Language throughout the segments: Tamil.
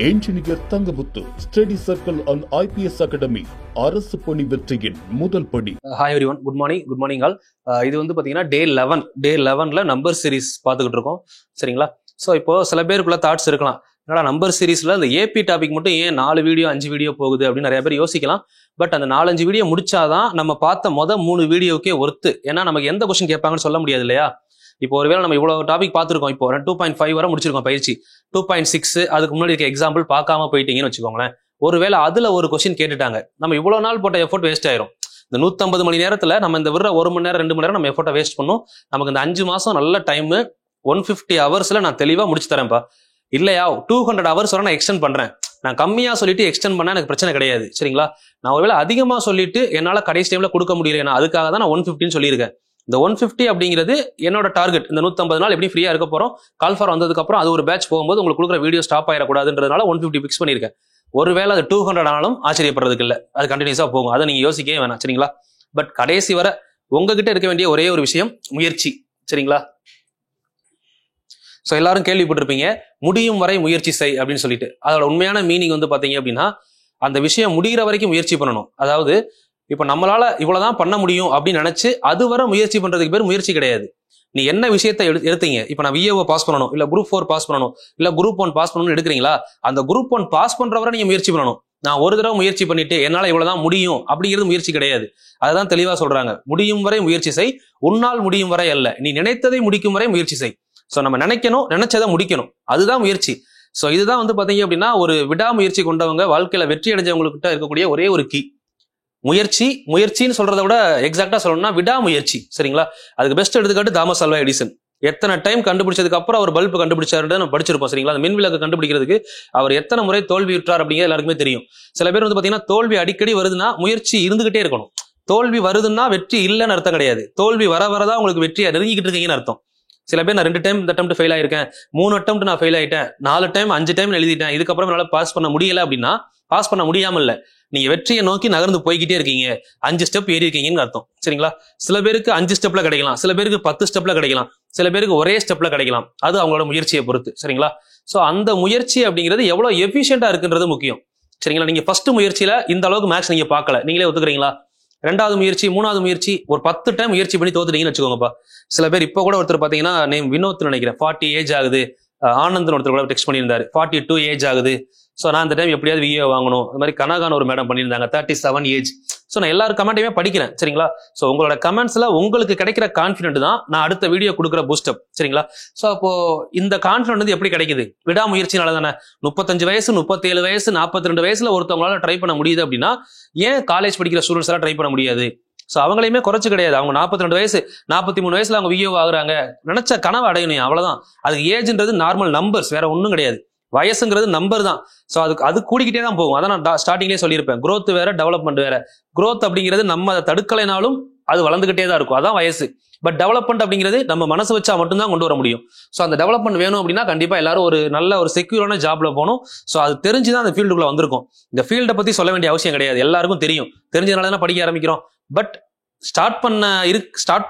Engineer Thangamuthu study circle and IPS academy அரசு பணி வெற்றியின் முதல் படி. Hi everyone, good morning all. இது வந்து பார்த்தீங்கன்னா டே 11ல நம்பர் சீரிஸ் பார்த்துக்கிட்டு இருக்கோம். சரிங்களா? ஸோ இப்போ சில பேருக்குள்ள தாட்ஸ் இருக்கலாம், என்னடா நம்பர் சீரிஸ்ல அந்த ஏபி டாபிக் மட்டும் ஏன் 4 வீடியோ 5 வீடியோ போகுது அப்படின்னு நிறைய பேர் யோசிக்கலாம். பட் அந்த 4-5 வீடியோ முடிச்சாதான் நம்ம பார்த்த 3 வீடியோக்கே ஒர்த்து. ஏன்னா நமக்கு எந்த கொஸ்டின் கேட்பாங்கன்னு சொல்ல முடியாது இல்லையா? இப்போ ஒருவேளை நம்ம இவ்வளவு டாபிக் பார்த்துருக்கோம், இப்போ 2.5 வரை முடிச்சிருக்கோம் பயிற்சி, 2.6 அதுக்கு முன்னாடி இருக்க எக்ஸாம்பிள் பார்க்காம போயிட்டீங்கன்னு வச்சுக்கோங்களேன். ஒருவேளை அதுல ஒரு கொஸ்டின் கேட்டுட்டாங்க, நம்ம இவ்வளவு நாள் போட்ட எஃபோர்ட் வேஸ்ட் ஆயிரும். இந்த 150 மணி நேரத்துல நம்ம இந்த விடுற 1 மணி நேரம் 2 மணி நேரம் நம்ம எஃபோர்ட்டை வேஸ்ட் பண்ணும். நமக்கு இந்த 5 மாசம் நல்ல டைம், 150 ஹவர்ஸ்ல நான் தெளிவா முடிச்சு தரேன்ப்பா. இல்லையா 200 ஹவர்ஸ் வரை நான் எக்ஸ்டெண்ட் பண்றேன். நான் கம்மியா சொல்லிட்டு எக்ஸ்டெண்ட் பண்ணா எனக்கு பிரச்சனை கிடையாது. சரிங்களா? நான் ஒருவேளை அதிகமா சொல்லிட்டு என்னால கடைசி டைம்ல கொடுக்க முடியல, அதுக்காக தான் நான் 150 சொல்லியிருக்கேன். இந்த 150 அப்படிங்கிறது என்னோட டார்கெட். இந்த 150 நாள் எப்படி ஃப்ரீயா இருக்க போறோம், கால்ஃபார் வந்ததுக்கு அப்புறம் அது ஒரு பேட்ச் போகும்போது உங்களுக்கு கொடுக்குற வீடியோ ஸ்டாப் ஆயிடக்கூடாதுன்றதுனால 150 பிக்ஸ் பண்ணியிருக்கேன். ஒருவேளை அது 200 ஆனாலும் ஆச்சரியப்படுறதுக்கு இல்லை, அது கண்டினியூஸா போகும், அதை நீங்க யோசிக்கவே வேணாம். சரிங்களா? பட் கடைசி வரை உங்ககிட்ட இருக்க வேண்டிய ஒரே ஒரு விஷயம் முயற்சி. சரிங்களா? ஸோ எல்லாரும் கேள்விப்பட்டிருப்பீங்க, முடியும் வரை முயற்சி செய் அப்படின்னு சொல்லிட்டு. அதோட உண்மையான மீனிங் வந்து பாத்தீங்க அப்படின்னா, அந்த விஷயம் முடிகிற வரைக்கும் முயற்சி பண்ணணும். அதாவது இப்ப நம்மளால இவ்வளவுதான் பண்ண முடியும் அப்படின்னு நினைச்சு அது வரை முயற்சி பண்றதுக்கு பேர் முயற்சி கிடையாது. நீ என்ன விஷயத்தை எடுத்தீங்க, இப்ப நான் VAO பாஸ் பண்ணணும், இல்ல Group 4 பாஸ் பண்ணணும், இல்ல Group 1 பாஸ் பண்ணணும்னு எடுக்கிறீங்களா, அந்த Group 1 பாஸ் பண்ற வரை நீங்க முயற்சி பண்ணணும். நான் ஒரு தடவை முயற்சி பண்ணிட்டு என்னால இவ்வளவுதான் முடியும் அப்படிங்கிறது முயற்சி கிடையாது. அதுதான் தெளிவா சொல்றாங்க, முடியும் வரை முயற்சி செய், உன்னால் முடியும் வரை அல்ல, நீ நினைத்ததை முடிக்கும் வரை முயற்சி செய். சோ நம்ம நினைக்கணும், நினைச்சதை முடிக்கணும், அதுதான் முயற்சி. சோ இதுதான் வந்து பாத்தீங்க அப்படின்னா ஒரு விடாமுயற்சி கொண்டவங்க வாழ்க்கையில வெற்றி அடைஞ்சவங்ககிட்ட இருக்கக்கூடிய ஒரே ஒரு கீ. முயற்சின்னு சொல்றதை விட எக்ஸாக்டா சொல்லணும்னா விடாமுயற்சி. சரிங்களா? அதுக்கு பெஸ்ட் எடுத்துக்காட்டு தாமஸ் ஆல்வா எடிசன். எத்தனை டைம் கண்டுபிடிச்சதுக்கு அப்புறம் அவர் பல்பு கண்டுபிடிச்சாருன்னு நம்ம படிச்சிருப்போம். சரிங்களா? அந்த மின் விளக்கு கண்டுபிடிக்கிறதுக்கு அவர் எத்தனை முறை தோல்வியுற்றார் அப்படிங்கிறது எல்லாருக்குமே தெரியும். சில பேர் வந்து பாத்தீங்கன்னா தோல்வி அடிக்கடி வருதுன்னா முயற்சி இருந்துகிட்டே இருக்கணும். தோல்வி வருதுன்னா வெற்றி இல்லைன்னு அர்த்தம் கிடையாது. தோல்வி வரதான் உங்களுக்கு வெற்றியா நெருங்கிட்டு இருக்கீங்கன்னு அர்த்தம். சில பேர் நான் 2 டைம் இந்த அட்டெம்ப்ட் ஃபெயில் ஆயிருக்கேன், 3 அட்டெம்ப்ட் நான் ஃபெயில் ஆயிட்டேன், 4 டைம் 5 டைம் எழுதிட்டேன், இதுக்கப்புறம் என்னால பாஸ் பண்ண முடியல அப்படின்னா பாஸ் பண்ண முடியாம இல்ல, நீங்க வெற்றியை நோக்கி நகர்ந்து போய்கிட்டே இருக்கீங்க, 5 ஸ்டெப் ஏறி இருக்கீங்கன்னு அர்த்தம். சரிங்களா? சில பேருக்கு 5 ஸ்டெப்ல கிடைக்கலாம், சில பேருக்கு 10 ஸ்டெப்ல கிடைக்கலாம், சில பேருக்கு ஒரே ஸ்டெப்ல கிடைக்கலாம். அது அவங்களோட முயற்சியை பொறுத்து. சரிங்களா? சோ அந்த முயற்சி அப்படிங்கிறது எவ்வளவு எஃபிஷியன்டா இருக்குன்றது முக்கியம். சரிங்களா? நீங்க ஃபர்ஸ்ட் முயற்சியில இந்த அளவுக்கு மேக்ஸ் நீங்க பார்க்கல, நீங்களே ஒத்துக்கிறீங்களா? 2வது முயற்சி 3வது முயற்சி ஒரு 10 டைம் முயற்சி பண்ணி தோத்துட்டீங்கன்னு வச்சுக்கோங்கப்பா. சில பேர் இப்ப கூட ஒருத்தர் பாத்தீங்கன்னா நேம் வினோத் நினைக்கிறேன், 40 ஏஜ் ஆகுது, ஆனந்த் ஒருத்தர் கூட டெக்ஸ்ட் பண்ணியிருந்தாரு, 42 ஏஜ் ஆகுது. சோ நான் இந்த டைம் எப்படியாவது VAO வாங்கணும். அது மாதிரி கனகான ஒரு மேடம் பண்ணியிருந்தாங்க, 37 ஏஜ். சோ நான் எல்லாரும் கமெண்ட்டையுமே படிக்கிறேன். சரிங்களா? சோ உங்களோட கமெண்ட்ஸ்ல உங்களுக்கு கிடைக்கிற கான்பிடென்ட் தான் நான் அடுத்த வீடியோ கொடுக்குற பூஸ்டப். சரிங்களா? சோ அப்போ இந்த கான்பிடென்ட் வந்து எப்படி கிடைக்குது? விடாமுயற்சினால தானே. 35 வயசு 37 வயசு 42 வயசுல ஒருத்தவங்களால ட்ரை பண்ண முடியுது அப்படின்னா ஏன் காலேஜ் படிக்கிற ஸ்டூடெண்ட்ஸ் எல்லாம் ட்ரை பண்ண முடியாது? சோ அவங்களையுமே குறைச்சு கிடையாது. அவங்க 42 வயசு 43 வயசுல அவங்க VAO ஆகுறாங்க, நினைச்ச கனவு அடையணும், அவ்வளவுதான். அதுக்கு ஏஜ்ன்றது நார்மல் நம்பர்ஸ், வேற ஒண்ணும் கிடையாது. வயசுங்கிறது நம்பர் தான். சோ அது கூடிக்கிட்டே தான் போகும். அதான் நான் ஸ்டார்டிங்லேயே சொல்லியிருப்பேன், growth வேற டெவலப்மெண்ட் வேற. growth அப்படிங்கிறது நம்ம அதை தடுக்கலைனாலும் அது வளர்ந்துகிட்டே தான் இருக்கும், அதான் வயசு. பட் டெவலப்மெண்ட் அப்படிங்கிறது நம்ம மனசு வச்சா மட்டும்தான் கொண்டு வர முடியும். சோ அந்த டெவலப்மெண்ட் வேணும் அப்படின்னா கண்டிப்பா எல்லாரும் ஒரு நல்ல ஒரு செக்யூரான ஜாப்ல போகணும். சோ அது தெரிஞ்சுதான் அந்த ஃபீல்டுக்குள்ள வந்திருக்கும். இந்த ஃபீல்டை பத்தி சொல்ல வேண்டிய அவசியம் கிடையாது, எல்லாருக்கும் தெரியும். தெரிஞ்சதுனால தான் படிக்க ஆரம்பிக்கிறோம். பட் ஸ்டார்ட்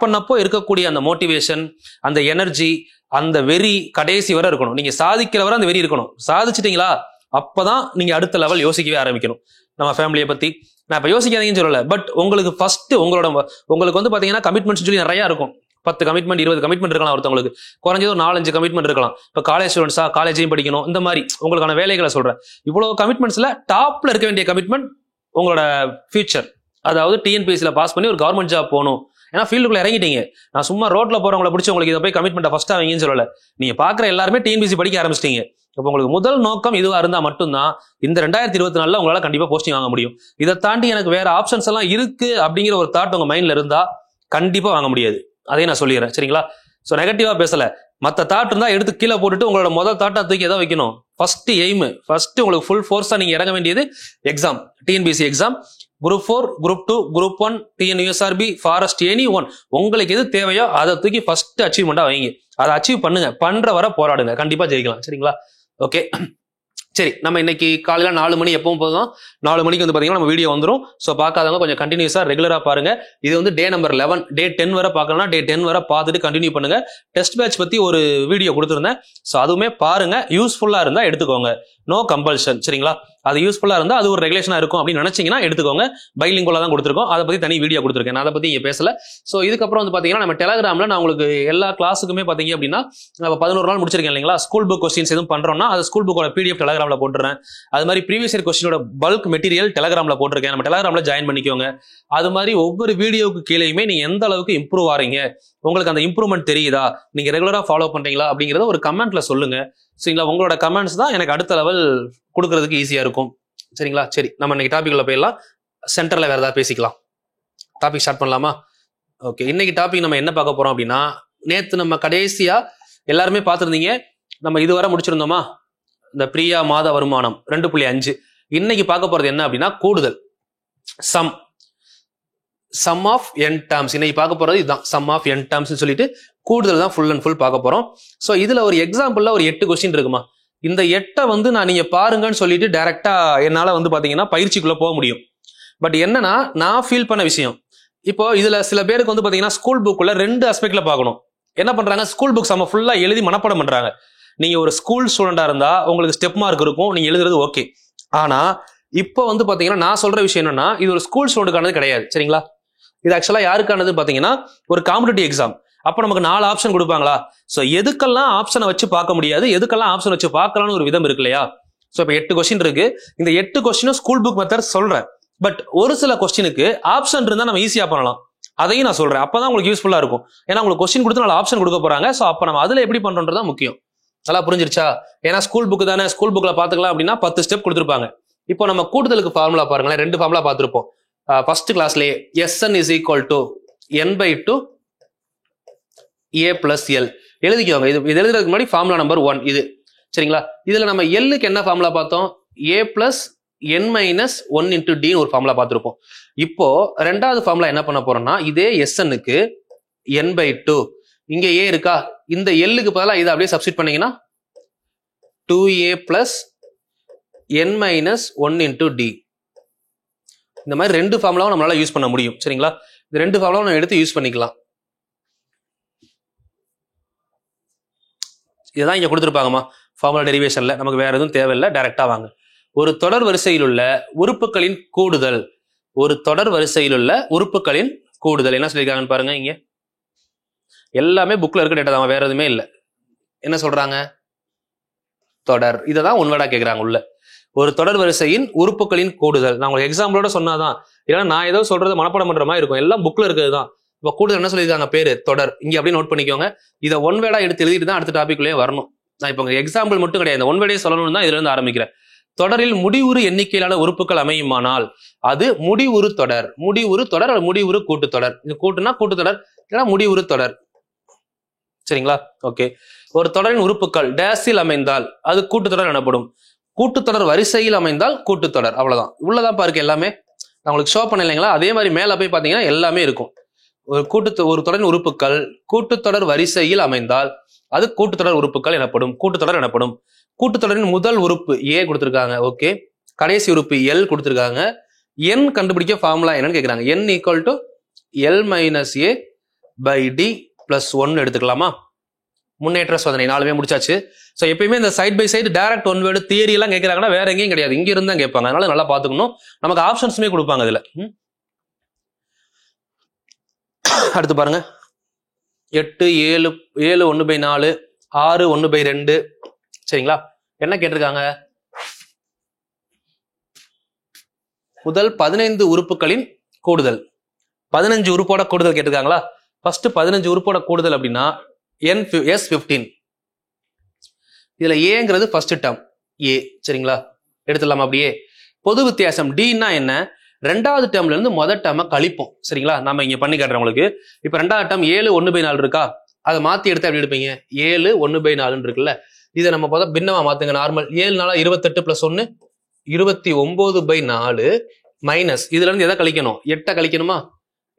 பண்ணப்போ இருக்கக்கூடிய அந்த மோட்டிவேஷன், அந்த எனர்ஜி, அந்த வெறி கடைசி வரை இருக்கணும். நீங்க சாதிக்கிற வரை அந்த வெறி இருக்கணும். சாதிச்சிட்டீங்களா அப்பதான் நீங்க அடுத்த லெவல் யோசிக்கவே ஆரம்பிக்கணும். நம்ம ஃபேமிலியை பத்தி நான் இப்ப யோசிக்காதீங்கன்னு சொல்லல, பட் உங்களுக்கு ஃபர்ஸ்ட் உங்களுக்கு வந்து பாத்தீங்கன்னா கமிட்மெண்ட்ஸ் சொல்லி நிறைய இருக்கும். 10 கமிட்மெண்ட் 20 கமிட்மெண்ட் இருக்கலாம், ஒருத்தவங்களுக்கு குறைஞ்சது ஒரு 4-5 கமிட்மெண்ட் இருக்கலாம். இப்ப காலேஜ் ஸ்டூடெண்ட்ஸா காலேஜையும் படிக்கணும், இந்த மாதிரி உங்களுக்கான வேலைகளை சொல்றேன். இவ்வளவு கமிட்மெண்ட்ஸ்ல டாப்ல இருக்க வேண்டிய கமிட்மெண்ட் உங்களோட ஃபியூச்சர். அதாவது TNPSC பாஸ் பண்ணி ஒரு கவர்மெண்ட் ஜாப் போகணும். ஏன்னா ஃபீல்டுக்குள்ள இறங்கிட்டீங்க. நான் சும்மா ரோட்ல போறவங்களை பிடிச்சி உங்களுக்கு இதை போய் கமிட்மெண்ட் ஃபர்ஸ்டா வைங்கன்னு சொல்லல. நீங்க பாக்குற எல்லாருமே TNPSC படிக்க ஆரம்பிச்சிட்டீங்க. இப்போ உங்களுக்கு முதல் நோக்கம் இதுவா இருந்தா மட்டும்தான் இந்த 2024ல உங்களால கண்டிப்பா போஸ்டிங் வாங்க முடியும். இதை தாண்டி எனக்கு வேற ஆப்ஷன்ஸ் எல்லாம் இருக்கு அப்படிங்கிற ஒரு தாட் உங்க மைண்ட்ல இருந்தா கண்டிப்பா வாங்க முடியாது. அதையும் நான் சொல்லிடுறேன். சரிங்களா? சோ நெகட்டிவா பேசல, மத்த தாட் இருந்தா எடுத்து கீழே போட்டுட்டு உங்களோட முதல் தாட்டா தூக்கி எதை வைக்கணும்? ஃபர்ஸ்ட் எய்ம், ஃபர்ஸ்ட் உங்களுக்கு ஃபுல் ஃபோர்ஸா நீங்க இறங்க வேண்டியது exam, TNPSC exam, Group 4, Group 2, Group 1, TNUSRB, Forest, any one. உங்களுக்கு எது தேவையோ அதை தூக்கி ஃபர்ஸ்ட் அச்சீவ்மெண்டா வைங்க. அதை அச்சீவ் பண்ணுங்க, பண்ற வர போராடுங்க, கண்டிப்பா ஜெயிக்கலாம். சரிங்களா? ஓகே, சரி, நம்ம இன்னைக்கு காலையில 4 மணி எப்பவும் போதும் 4 மணிக்கு வந்து பாத்தீங்கன்னா நம்ம வீடியோ வந்துடும். ஸோ பார்க்காதவங்க கொஞ்சம் கண்டினியூஸா ரெகுலரா பாருங்க. இது வந்து டே நம்பர் 11, டே 10 வரை பார்க்கணும்னா டே 10 வரை பார்த்துட்டு கண்டினியூ பண்ணுங்க. டெஸ்ட் பேட்ச் பத்தி ஒரு வீடியோ கொடுத்துருந்தேன், ஸோ அதுவுமே பாருங்க. யூஸ்ஃபுல்லா இருந்தா எடுத்துக்கோங்க. No compulsion. சரிங்களா? அது யூஸ்ஃபுல்லா இருந்தா அது ஒரு ரெகுலேஷனா இருக்கும் அப்படின்னு நினைச்சீங்கன்னா எடுத்துக்கோங்க. பைலிங்குவலா தான் கொடுத்துருக்கோம். அதை பத்தி தனி வீடியோ கொடுத்துருக்கேன். நான் அதை பத்தி இங்க பேசல. சோ இதுக்கப்புறம் வந்து பாத்தீங்கன்னா நம்ம டெலகிராம்ல நான் உங்களுக்கு எல்லா கிளாஸுக்குமே பாத்தீங்க அப்படின்னா 11 நாள் முடிச்சிருக்கேன் இல்லைங்களா? ஸ்கூல் புக் கொஸ்டின்ஸ் எதுவும் பண்றோம்னா அது ஸ்கூல் புக்கோட PDF டெலகிராம்ல போட்டுறேன். அது மாதிரி ப்ரீவியஸ் இயர் கொஸ்டினோட பல்க் மெட்டீரியல் டெலகிராம்ல போட்டிருக்கேன். நம்ம டெலகிராம்ல ஜாயின் பண்ணிக்கோங்க. அது மாதிரி ஒவ்வொரு வீடியோக்கு கீழேயுமே நீங்க எந்த அளவுக்கு இம்ப்ரூவ் ஆறீங்க, உங்களுக்கு அந்த இம்ப்ரூவ்மெண்ட் தெரியுதா, நீங்க ரெகுலரா ஃபாலோ பண்றீங்களா அப்படிங்கறத ஒரு கமெண்ட்ல சொல்லுங்க. சரிங்களா? உங்களோட கமெண்ட்ஸ் தான் எனக்கு அடுத்த லெவல் கொடுக்கறதுக்கு ஈஸியா இருக்கும். சரிங்களா? சரி, நம்ம இன்னைக்கு டாபிக் உள்ள போயிடலாம். சென்டர்ல வேற ஏதாவது பேசிக்கலாம். டாபிக் ஸ்டார்ட் பண்ணலாமா? ஓகே, இன்னைக்கு டாபிக் நம்ம என்ன பார்க்க போறோம் அப்படின்னா, நேத்து நம்ம கடைசியா எல்லாருமே பார்த்திருந்தீங்க, நம்ம இதுவரை முடிச்சிருந்தோமா இந்த பிரியா மாத வருமானம் 2.5. இன்னைக்கு பார்க்க போறது என்ன அப்படின்னா கூடுதல், சம் ஆஃப் n டேர்ம்ஸ். இன்னைக்கு பார்க்க போறது இதுதான், சம் ஆஃப் n டேர்ம்ஸ் சொல்லிட்டு கூடுதல் தான் ஃபுல் அண்ட் ஃபுல் பார்க்க போறோம். சோ இதுல ஒரு எக்ஸாம்பிள்ல ஒரு 8 கொஸ்டின் இருக்குமா, இந்த 8 வந்து நான் நீங்க பாருங்கன்னு சொல்லிட்டு டைரக்டா என்னால வந்து பாத்தீங்கன்னா பயிற்சிக்குள்ள போக முடியும். பட் என்னன்னா நான் ஃபீல் பண்ண விஷயம், இப்போ இதுல சில பேருக்கு வந்து பாத்தீங்கன்னா ஸ்கூல் புக்குள்ள 2 ஆஸ்பெக்ட்ல பார்க்கணும். என்ன பண்றாங்க, ஸ்கூல் புக்ஸ் நம்ம ஃபுல்லா எழுதி மனப்பாடம் பண்றாங்க. நீங்க ஒரு ஸ்கூல் ஸ்டூடெண்டா இருந்தா உங்களுக்கு ஸ்டெப் மார்க் இருக்கும், நீங்க எழுதுறது ஓகே. ஆனா இப்போ வந்து பாத்தீங்கன்னா நான் சொல்ற விஷயம் என்னன்னா, இது ஒரு ஸ்கூல் ஸ்டூடெண்ட்கானது கிடையாது. சரிங்களா? இது ஆக்சுவலா யாருக்கானது பாத்தீங்கன்னா ஒரு காம்படிட்டிவ் எக்ஸாம். அப்ப நமக்கு 4 ஆப்ஷன் கொடுப்பாங்களா? சோ எதுக்கெல்லாம் ஆப்ஷனை வச்சு பார்க்க முடியாது, எதுக்கெல்லாம் ஆப்ஷன் வச்சு பார்க்கலாம்னு ஒரு விதம் இருக்கு இல்லையா? சோ இப்ப 8 கொஸ்டின் இருக்கு. இந்த 8 கொஸ்டினும் ஸ்கூல் புக் மெத்தட் சொல்றேன். பட் ஒரு சில கொஸ்டினுக்கு ஆப்ஷன் இருந்தா நம்ம ஈஸியா பண்ணலாம். அதையும் நான் சொல்றேன். அப்பதான் உங்களுக்கு யூஸ்ஃபுல்லா இருக்கும். ஏன்னா உங்களுக்கு கொஸ்டின் கொடுத்து 4 ஆப்ஷன் கொடுக்க போறாங்க. சோ அப்ப நம்ம அதுல எப்படி பண்றோம்ன்றதான் முக்கியம். நல்லா புரிஞ்சிருச்சா? ஏன்னா ஸ்கூல் புக் தானே, ஸ்கூல் புக்ல பாத்துக்கலாம் அப்படின்னா 10 ஸ்டெப் கொடுத்துருப்பாங்க. இப்போ நம்ம கூடுதலுக்கு ஃபார்முலா பாருங்களேன், 2 ஃபார்முலா பார்த்திருப்போம் first கிளாஸ்லயே. Sn is equal to n/2 a plus l எழுதிக்கோங்க. இது எழுதுறதுக்கு முன்னாடி ஃபார்முலா நம்பர் 1 இது. சரிங்களா? இதுல நம்ம எல்லுக்கு என்ன ஃபார்முலா பார்த்தோம், a plus n minus 1 into d ஒரு ஃபார்முலா பார்த்திருப்போம். இப்போ ரெண்டாவது ஃபார்முலா என்ன பண்ண போறோம்னா, இதே Snக்கு n/2, இங்க a இருக்கா, இந்த எல்லுக்கு பதிலா இதை அப்படியே சப்ஸ்டிட் பண்ணீங்கன்னா 2a plus n minus 1 into d. இந்த மாதிரி 2 ஃபார்முலாவும் நம்மளால யூஸ் பண்ண முடியும். சரிங்களா? இந்த 2 ஃபார்முலாவும் நம்ம எடுத்து யூஸ் பண்ணிக்கலாம். இதுதான் இங்க கொடுத்துருப்பாங்கம்மா ஃபார்முலா டெரிவேஷன்ல. நமக்கு வேற எதுவும் தேவையில்லை, டைரக்டா வாங்க. ஒரு தொடர் வரிசையில் உள்ள உறுப்புகளின் கூடுதல், ஒரு தொடர் வரிசையில் உள்ள உறுப்புகளின் கூடுதல் என்ன சொல்லியிருக்காங்கன்னு பாருங்க. இங்க எல்லாமே புக்ல இருக்க டேட்டா தான், வேற எதுவுமே இல்லை. என்ன சொல்றாங்க, தொடர். இததான் ஒன்வேடா கேட்கறாங்க உள்ள. ஒரு தொடர் வரிசையின் உறுப்புகளின் கூடுதல். நான் உங்களுக்கு எக்ஸாம்பிளோட சொன்னாதான், ஏன்னா நான் ஏதோ சொல்றது மனப்பாடம் பண்ற மாதிரி இருக்கும், எல்லாம் புக்ல இருக்கிறது தான். இப்போ கூடுதல் என்ன சொல்லியிருக்காங்க, பேரு தொடர். இங்க அப்படியே நோட் பண்ணிக்கோங்க. இதை ஒன்வேடா எடுத்து எழுதிட்டு தான் அடுத்த டாபிக்லயே வரணும். நான் இப்போ எக்ஸாம்பிள் மட்டும் கிடையாது, இந்த ஒன்வேடே சொல்லணும்னு தான் இதுல இருந்து ஆரம்பிக்கிறேன். தொடரில் முடிவுறு எண்ணிக்கையிலான உறுப்புகள் அமையுமானால் அது முடிவுறு தொடர். முடிவுறு தொடர் அல்லது முடிவுறு கூட்டுத்தொடர். இது கூட்டுனா கூட்டுத்தொடர், இல்லைன்னா முடிவுறு தொடர். சரிங்களா? ஓகே. ஒரு தொடரின் உறுப்புகள் டேஸில் அமைந்தால் அது கூட்டுத்தொடர் எனப்படும். கூட்டுத்தொடர் வரிசையில் அமைந்தால் கூட்டுத்தொடர். அவ்வளவுதான். இவ்வளவுதான் பாருங்க எல்லாமே. நான் உங்களுக்கு ஷோ பண்ண இல்லைங்களா? அதே மாதிரி மேல போய் பாத்தீங்கன்னா எல்லாமே இருக்கும். ஒரு தொடரின் உறுப்புகள் கூட்டுத்தொடர் வரிசையில் அமைந்தால் அது கூட்டுத்தொடர் உறுப்புகள் எனப்படும், கூட்டுத்தொடர் எனப்படும். கூட்டுத்தொடரின் முதல் உறுப்பு A கொடுத்திருக்காங்க. ஓகே. கடைசி உறுப்பு L கொடுத்திருக்காங்க. n கண்டுபிடிக்க ஃபார்முலா என்னன்னு கேக்குறாங்க. n equal to L minus A by D plus 1 எடுத்துக்கலாமா? முன்னேற்ற சோதனை 4 முடிச்சாச்சு. சோ எப்பயுமே இந்த side by side direct one word theory எல்லாம் கேட்கறாங்கன்னா வேற எங்கேயும் கிடையாது, இங்க இருந்தா கேட்பாங்க. அதனால நல்லா பாத்துக்கணும். நமக்கு ஆப்ஷன்ஸுமே கொடுப்பாங்க இதுல. அடுத்து பாருங்க, 8 7 7 1/4 6 1/2. சரிங்களா? என்ன கேட்டிருக்காங்க, முதல் 15 உறுப்புகளின் கூடுதல். 15 உறுப்போட கூடுதல் கேட்டிருக்காங்களா? ஃபர்ஸ்ட் 15 உறுப்போட கூடுதல் அப்படின்னா S15. இதுல ஏங்கிறது ஃபர்ஸ்ட் டேர்ம் A. சரிங்களா? எடுத்துடலாம் அப்படியே. பொது வித்தியாசம் Dனா என்ன, ரெண்டாவது டேர்ம்ல இருந்து முதல் டேர்மை கழிப்போம். சரிங்களா? நம்ம இங்க பண்ணி காட்டுறோம் உங்களுக்கு. இப்ப ரெண்டாவது டேர்ம் 7 1/4 இருக்கா, அதை மாத்தி எடுத்து அப்படி எடுப்பீங்க. 7 1/4 இருக்குல்ல, இதை நம்ம பார்த்தா பின்னமா மாத்துங்க. நார்மல் 7 நாளா 28 + 1 29/4 மைனஸ் இதுல இருந்து எதை கழிக்கணும், 8 கழிக்கணுமா,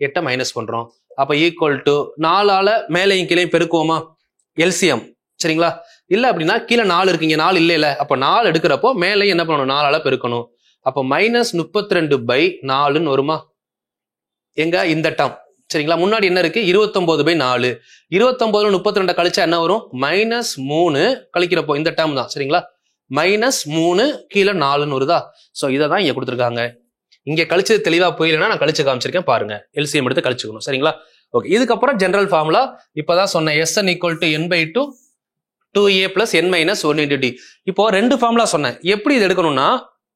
8 மைனஸ் பண்றோம். அப்ப ஈக்குவல் டு 4ஆல மேலையும் கீழையும் பெருக்குவோமா, எல்சிஎம். சரிங்களா? இல்ல அப்படின்னா கீழே 4 இருக்குங்க, 4 இல்ல, அப்ப 4 எடுக்கிறப்போ மேலையும் என்ன பண்ணணும், 4ஆல பெருக்கணும். அப்ப -32/4 வருமா எங்க இந்த டேர்ம். சரிங்களா? முன்னாடி என்ன இருக்கு, 29/4. 29 32 கழிச்சா என்ன வரும், -3 கழிக்கிறப்போ இந்த டேர்ம் தான். சரிங்களா? -3 கீழே 4ன்னு வருதா. ஸோ இதை தான் இங்க கொடுத்துருக்காங்க. இங்க கழிச்சது தெளிவா போயிலன்னா நான் கழிச்சு காமிச்சிருக்கேன் பாருங்க. எல்சிஎம் எடுத்து கழிச்சுக்கணும். சரிங்களா? ஓகே. இதுக்கப்புறம் ஜெனரல் ஃபார்முலா இப்பதான் சொன்னேன். Sn = n/2 2a + n - 1 × d. இப்போ ரெண்டு ஃபார்முலா சொன்னேன். எப்படி இது எடுக்கணும்னா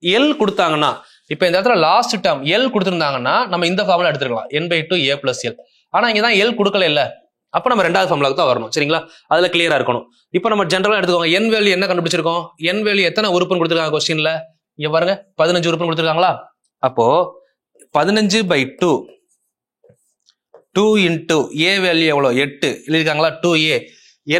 எல் கொடுத்தாங்கன்னா, இப்போ இந்த இடத்துல லாஸ்ட் டேர்ம் எல் கொடுத்துருந்தாங்கன்னா நம்ம இந்த ஃபார்முலா எடுத்துக்கலாம், n/2 a + l. ஆனா இங்கதான் எல் கொடுக்கல இல்ல, அப்ப நம்ம ரெண்டாவது ஃபார்முலாக்கு தான் வரணும். சரிங்களா? அதுல கிளியரா இருக்கணும். இப்போ நம்ம ஜெனரலா எடுத்துக்கோங்க. என் வேல்யூ என்ன கண்டுபிடிச்சிருக்கோம்? என் வேல்யூ எத்தனை உறுப்புன்னு கொடுத்துருக்காங்க கொஸ்டின்ல? இங்க பாருங்க 15 உறுப்புன்னு கொடுத்துருக்காங்களா? அப்போ 15/2 2 × a வேல்யூ எவ்வளோ? 8 எழுதிருக்காங்களா? 2a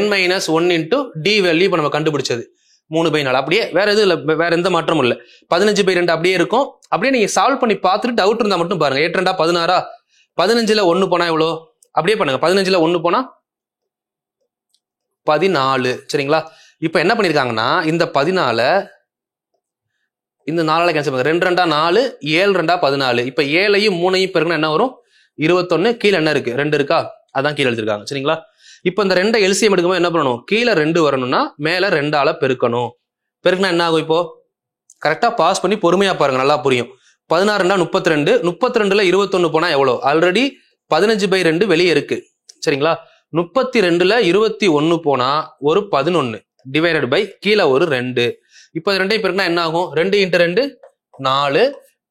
n - 1 × d வேல்யூ இப்போ நம்ம கண்டுபிடிச்சது 3/4. அப்படியே வேற எதுவும் இல்லை, வேற எந்த மாற்றமும் இல்லை. 15/2 அப்படியே இருக்கும். அப்படியே நீங்க சால்வ் பண்ணி பார்த்துட்டு டவுட் இருந்தா மட்டும் பாருங்க. 8 2 16, 15ல் 1 போனா எவ்வளோ? அப்படியே பண்ணுங்க. 15ல் 1 போனா 14. சரிங்களா? இப்போ என்ன பண்ணிருக்காங்கன்னா இந்த 14 இந்த 4 கேன்சல் பண்ணுங்க. 2 2 4, 7 2 14. இப்போ 7ஐயும் 3ஐயும் பெருக்குனா என்ன வரும்? 21. கீழே என்ன இருக்கு? 2 இருக்கா? அதான் கீழே எழுதிருக்காங்க. சரிங்களா? இப்போ இந்த 2 எல்சிஎம் எடுக்கும்போது என்ன பண்ணணும்? கீழே 2 வரணும்னா மேல 2ஆல பெருக்கணும். பெருக்குனா என்ன ஆகும்? இப்போ கரெக்டா பாஸ் பண்ணி பொறுமையா பாருங்க, நல்லா புரியும். 16 2 32, 32ல 21 போனா எவ்வளோ? ஆல்ரெடி 15/2 வெளியே இருக்கு. சரிங்களா? 32ல 21 போனா ஒரு 11 டிவைடட் பை கீழே ஒரு 2. இப்போ 2ஐயும் பெருக்குனா என்ன ஆகும்? 2 × 2 4,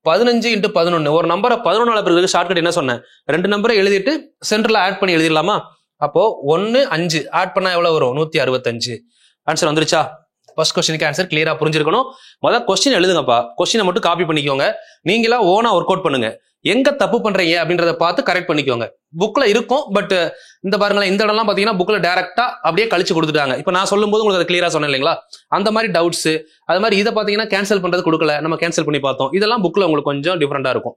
15 × 11. ஒரு நம்பரை 11ஆல பெருக்கிறதுக்கு ஷார்ட்கட் என்ன சொன்னேன்? 2 நம்பரை எழுதிட்டு சென்டர்ல ஆட் பண்ணி எழுதிடலாமா? அப்போ 1 5 ஆட் பண்ணா எவ்வளவு வரும்? 165. ஆன்சர் வந்துருச்சா? ஃபர்ஸ்ட் கொஸ்டினுக்கு ஆன்சர் கிளியரா புரிஞ்சிருக்கணும். முதல்ல கொஸ்டின் எழுதுங்கப்பா. கொஸ்டினை மட்டும் காப்பி பண்ணிக்கோங்க. நீங்களா ஓனா ஒர்க் அவுட் பண்ணுங்க. எங்க தப்பு பண்றீங்க அப்படின்றத பார்த்து கரெக்ட் பண்ணிக்கோங்க. புக்ல இருக்கும், பட் இந்த பாருங்களேன், இந்த இடம்லாம் பாத்தீங்கன்னா புக்ல டைரக்டா அப்படியே கழிச்சு கொடுத்துட்டாங்க. இப்போ நான் சொல்லும் போது உங்களுக்கு கிளியரா சொன்னேன் இல்லைங்களா? அந்த மாதிரி டவுட்ஸ், அது மாதிரி இதை பாத்தீங்கன்னா கேன்சல் பண்றது கொடுக்கல, நம்ம கேன்சல் பண்ணி பார்த்தோம். இதெல்லாம் புக்ல உங்களுக்கு கொஞ்சம் டிஃபரெண்டா இருக்கும்.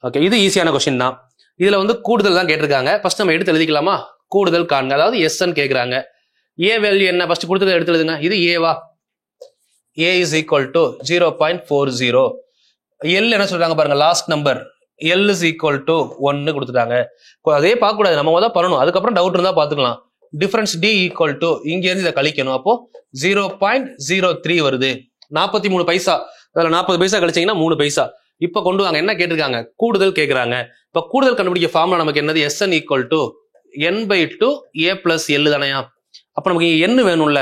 ஓகே, இது ஈஸியான கொஸ்டின் தான். இதுல கூடுதல் தான் கேட்டிருக்காங்க. ஃபர்ஸ்ட் நம்ம எடுத்து எழுதிக்கலாமா? கூடுதல் காண்க, அதாவது எஸ்ன்னு கேட்குறாங்க. ஏ வேல்யூ என்ன? ஃபர்ஸ்ட் கொடுத்தது எடுத்து எழுதுங்க. இது ஏவா? ஏ இஸ் ஈக்குவல் டு 0.40. எல் என்ன சொல்றாங்க பாருங்க, last number L is equal to 1 கொடுத்துட்டாங்க. அதே பார்க்க கூடாது, நம்ம தான் பண்ணணும். அதுக்கப்புறம் டவுட் இருந்தா பாத்துக்கலாம். டிஃபரன்ஸ் டி ஈக்குவல் டு இங்க இருந்து இதை கழிக்கணும். அப்போ 0.03 வருது. 43 பைசா. அதுல 40 பைசா கழிச்சீங்கன்னா 3 பைசா. இப்ப கொண்டு வாங்க. என்ன கேட்டிருக்காங்க? கூடுதல் கேட்கறாங்க. இப்ப கூடுதல் கண்டுபிடிக்க ஃபார்முலா நமக்கு என்னது? Sn equal to n/2 a + l தானையா? அப்ப நமக்கு n வேணும்ல.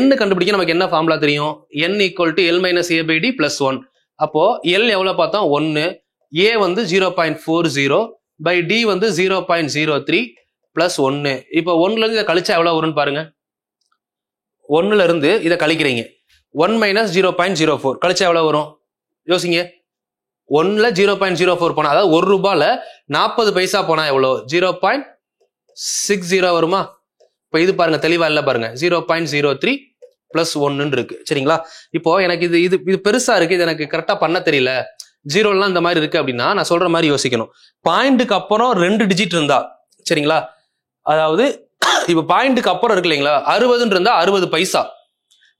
n கண்டுபிடிக்க நமக்கு என்ன ஃபார்முலா தெரியும்? n equal to l - a/d + 1. அப்போ l எவ்வளவு பார்த்தோம்? 1. a 0.40 by d 0.03 + 1. இப்போ 1ல இருந்து இதை கழிச்சா எவ்வளவு வரும்னு பாருங்க. 1ல இருந்து இதை கழிக்கிறீங்க. 1 - 0.04 கழிச்சா எவ்வளவு வரும்? யோசிங்க. 1ல 0.04 போனா, அதாவது 1 ரூபாயில 40 பைசா போனா எவ்வளவு? 0.60 வருமா? இப்ப இது பாருங்க, தெளிவா இல்ல பாருங்க. 0.03 + 1 இருக்கு. சரிங்களா? இப்போ எனக்கு இது பெருசா இருக்கு, இது எனக்கு கரெக்டா பண்ண தெரியல, ஜீரோலாம் இந்த மாதிரி இருக்கு அப்படின்னா நான் சொல்ற மாதிரி யோசிக்கணும். பாயிண்ட்டுக்கு அப்புறம் 2 டிஜிட் இருந்தா, சரிங்களா, அதாவது இப்ப பாயிண்ட்டுக்கு அப்புறம் இருக்கு இல்லைங்களா, 60 இருந்தா 60 பைசா,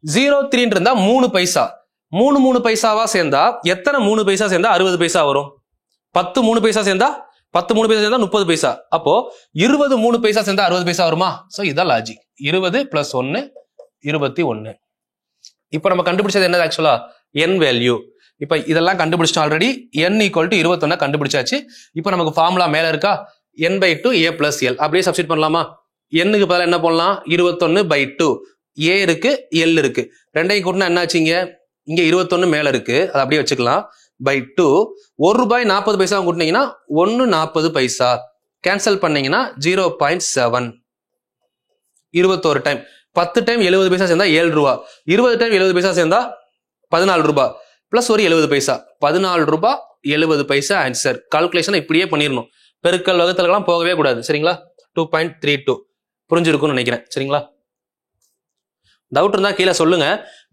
03 இருந்தா 3 பைசா. 3 பைசாவா சேர்ந்தா எத்தனை 3 பைசா சேர்ந்தா 60 பைசா வரும்? 10 3 பைசா சேர்ந்தா 30 பைசா. அப்போ 20 3 பைசா சேர்ந்தா 60 பைசா வருமா? சோ இதான் லாஜிக். 20 + 1 21. இப்போ நம்ம கண்டுபிடிச்சது என்னது? ஆக்சுவலா n வேல்யூ. இப்ப இதெல்லாம் கண்டுபிடிச்சோம் ஆல்ரெடி. n ஈக்குவல் டு 21 கண்டுபிடிச்சாச்சு. இப்போ நமக்கு ஃபார்முலா மேல இருக்கா? n/2 a + l. அப்படியே சப்ஸ்டிட் பண்ணலாமா? n-க்கு பதிலா என்ன பண்ணலாம்? 21/2. a இருக்கு, l இருக்கு. ரெண்டையும் கூட்டினா என்ன ஆச்சுங்க? இங்க 21 மேல இருக்கு, அது அப்படியே வச்சுக்கலாம். /2. 1 ரூபாய் 40 பைசா கூட்டினீங்கன்னா 1.40 பைசா. கேன்சல் பண்ணீங்கன்னா 0.7. 21 டைம் 10 டைம் 70 பைசா சேர்ந்தா 7 ரூபா. 20 டைம் 70 பைசா சேர்ந்தா 14 ரூபாய் பிளஸ் ஒரு 70 பைசா. 14 ரூபாய் 70 பைசா ஆன்சர். கால்குலேஷன் இப்படியே பண்ணிடணும். பெருக்கல் வகுத்தலுக்கெல்லாம் போகவே கூடாது. சரிங்களா? 2.32 புரிஞ்சிருக்கும்னு நினைக்கிறேன். சரிங்களா? டவுட் இருந்தா கீழே சொல்லுங்க.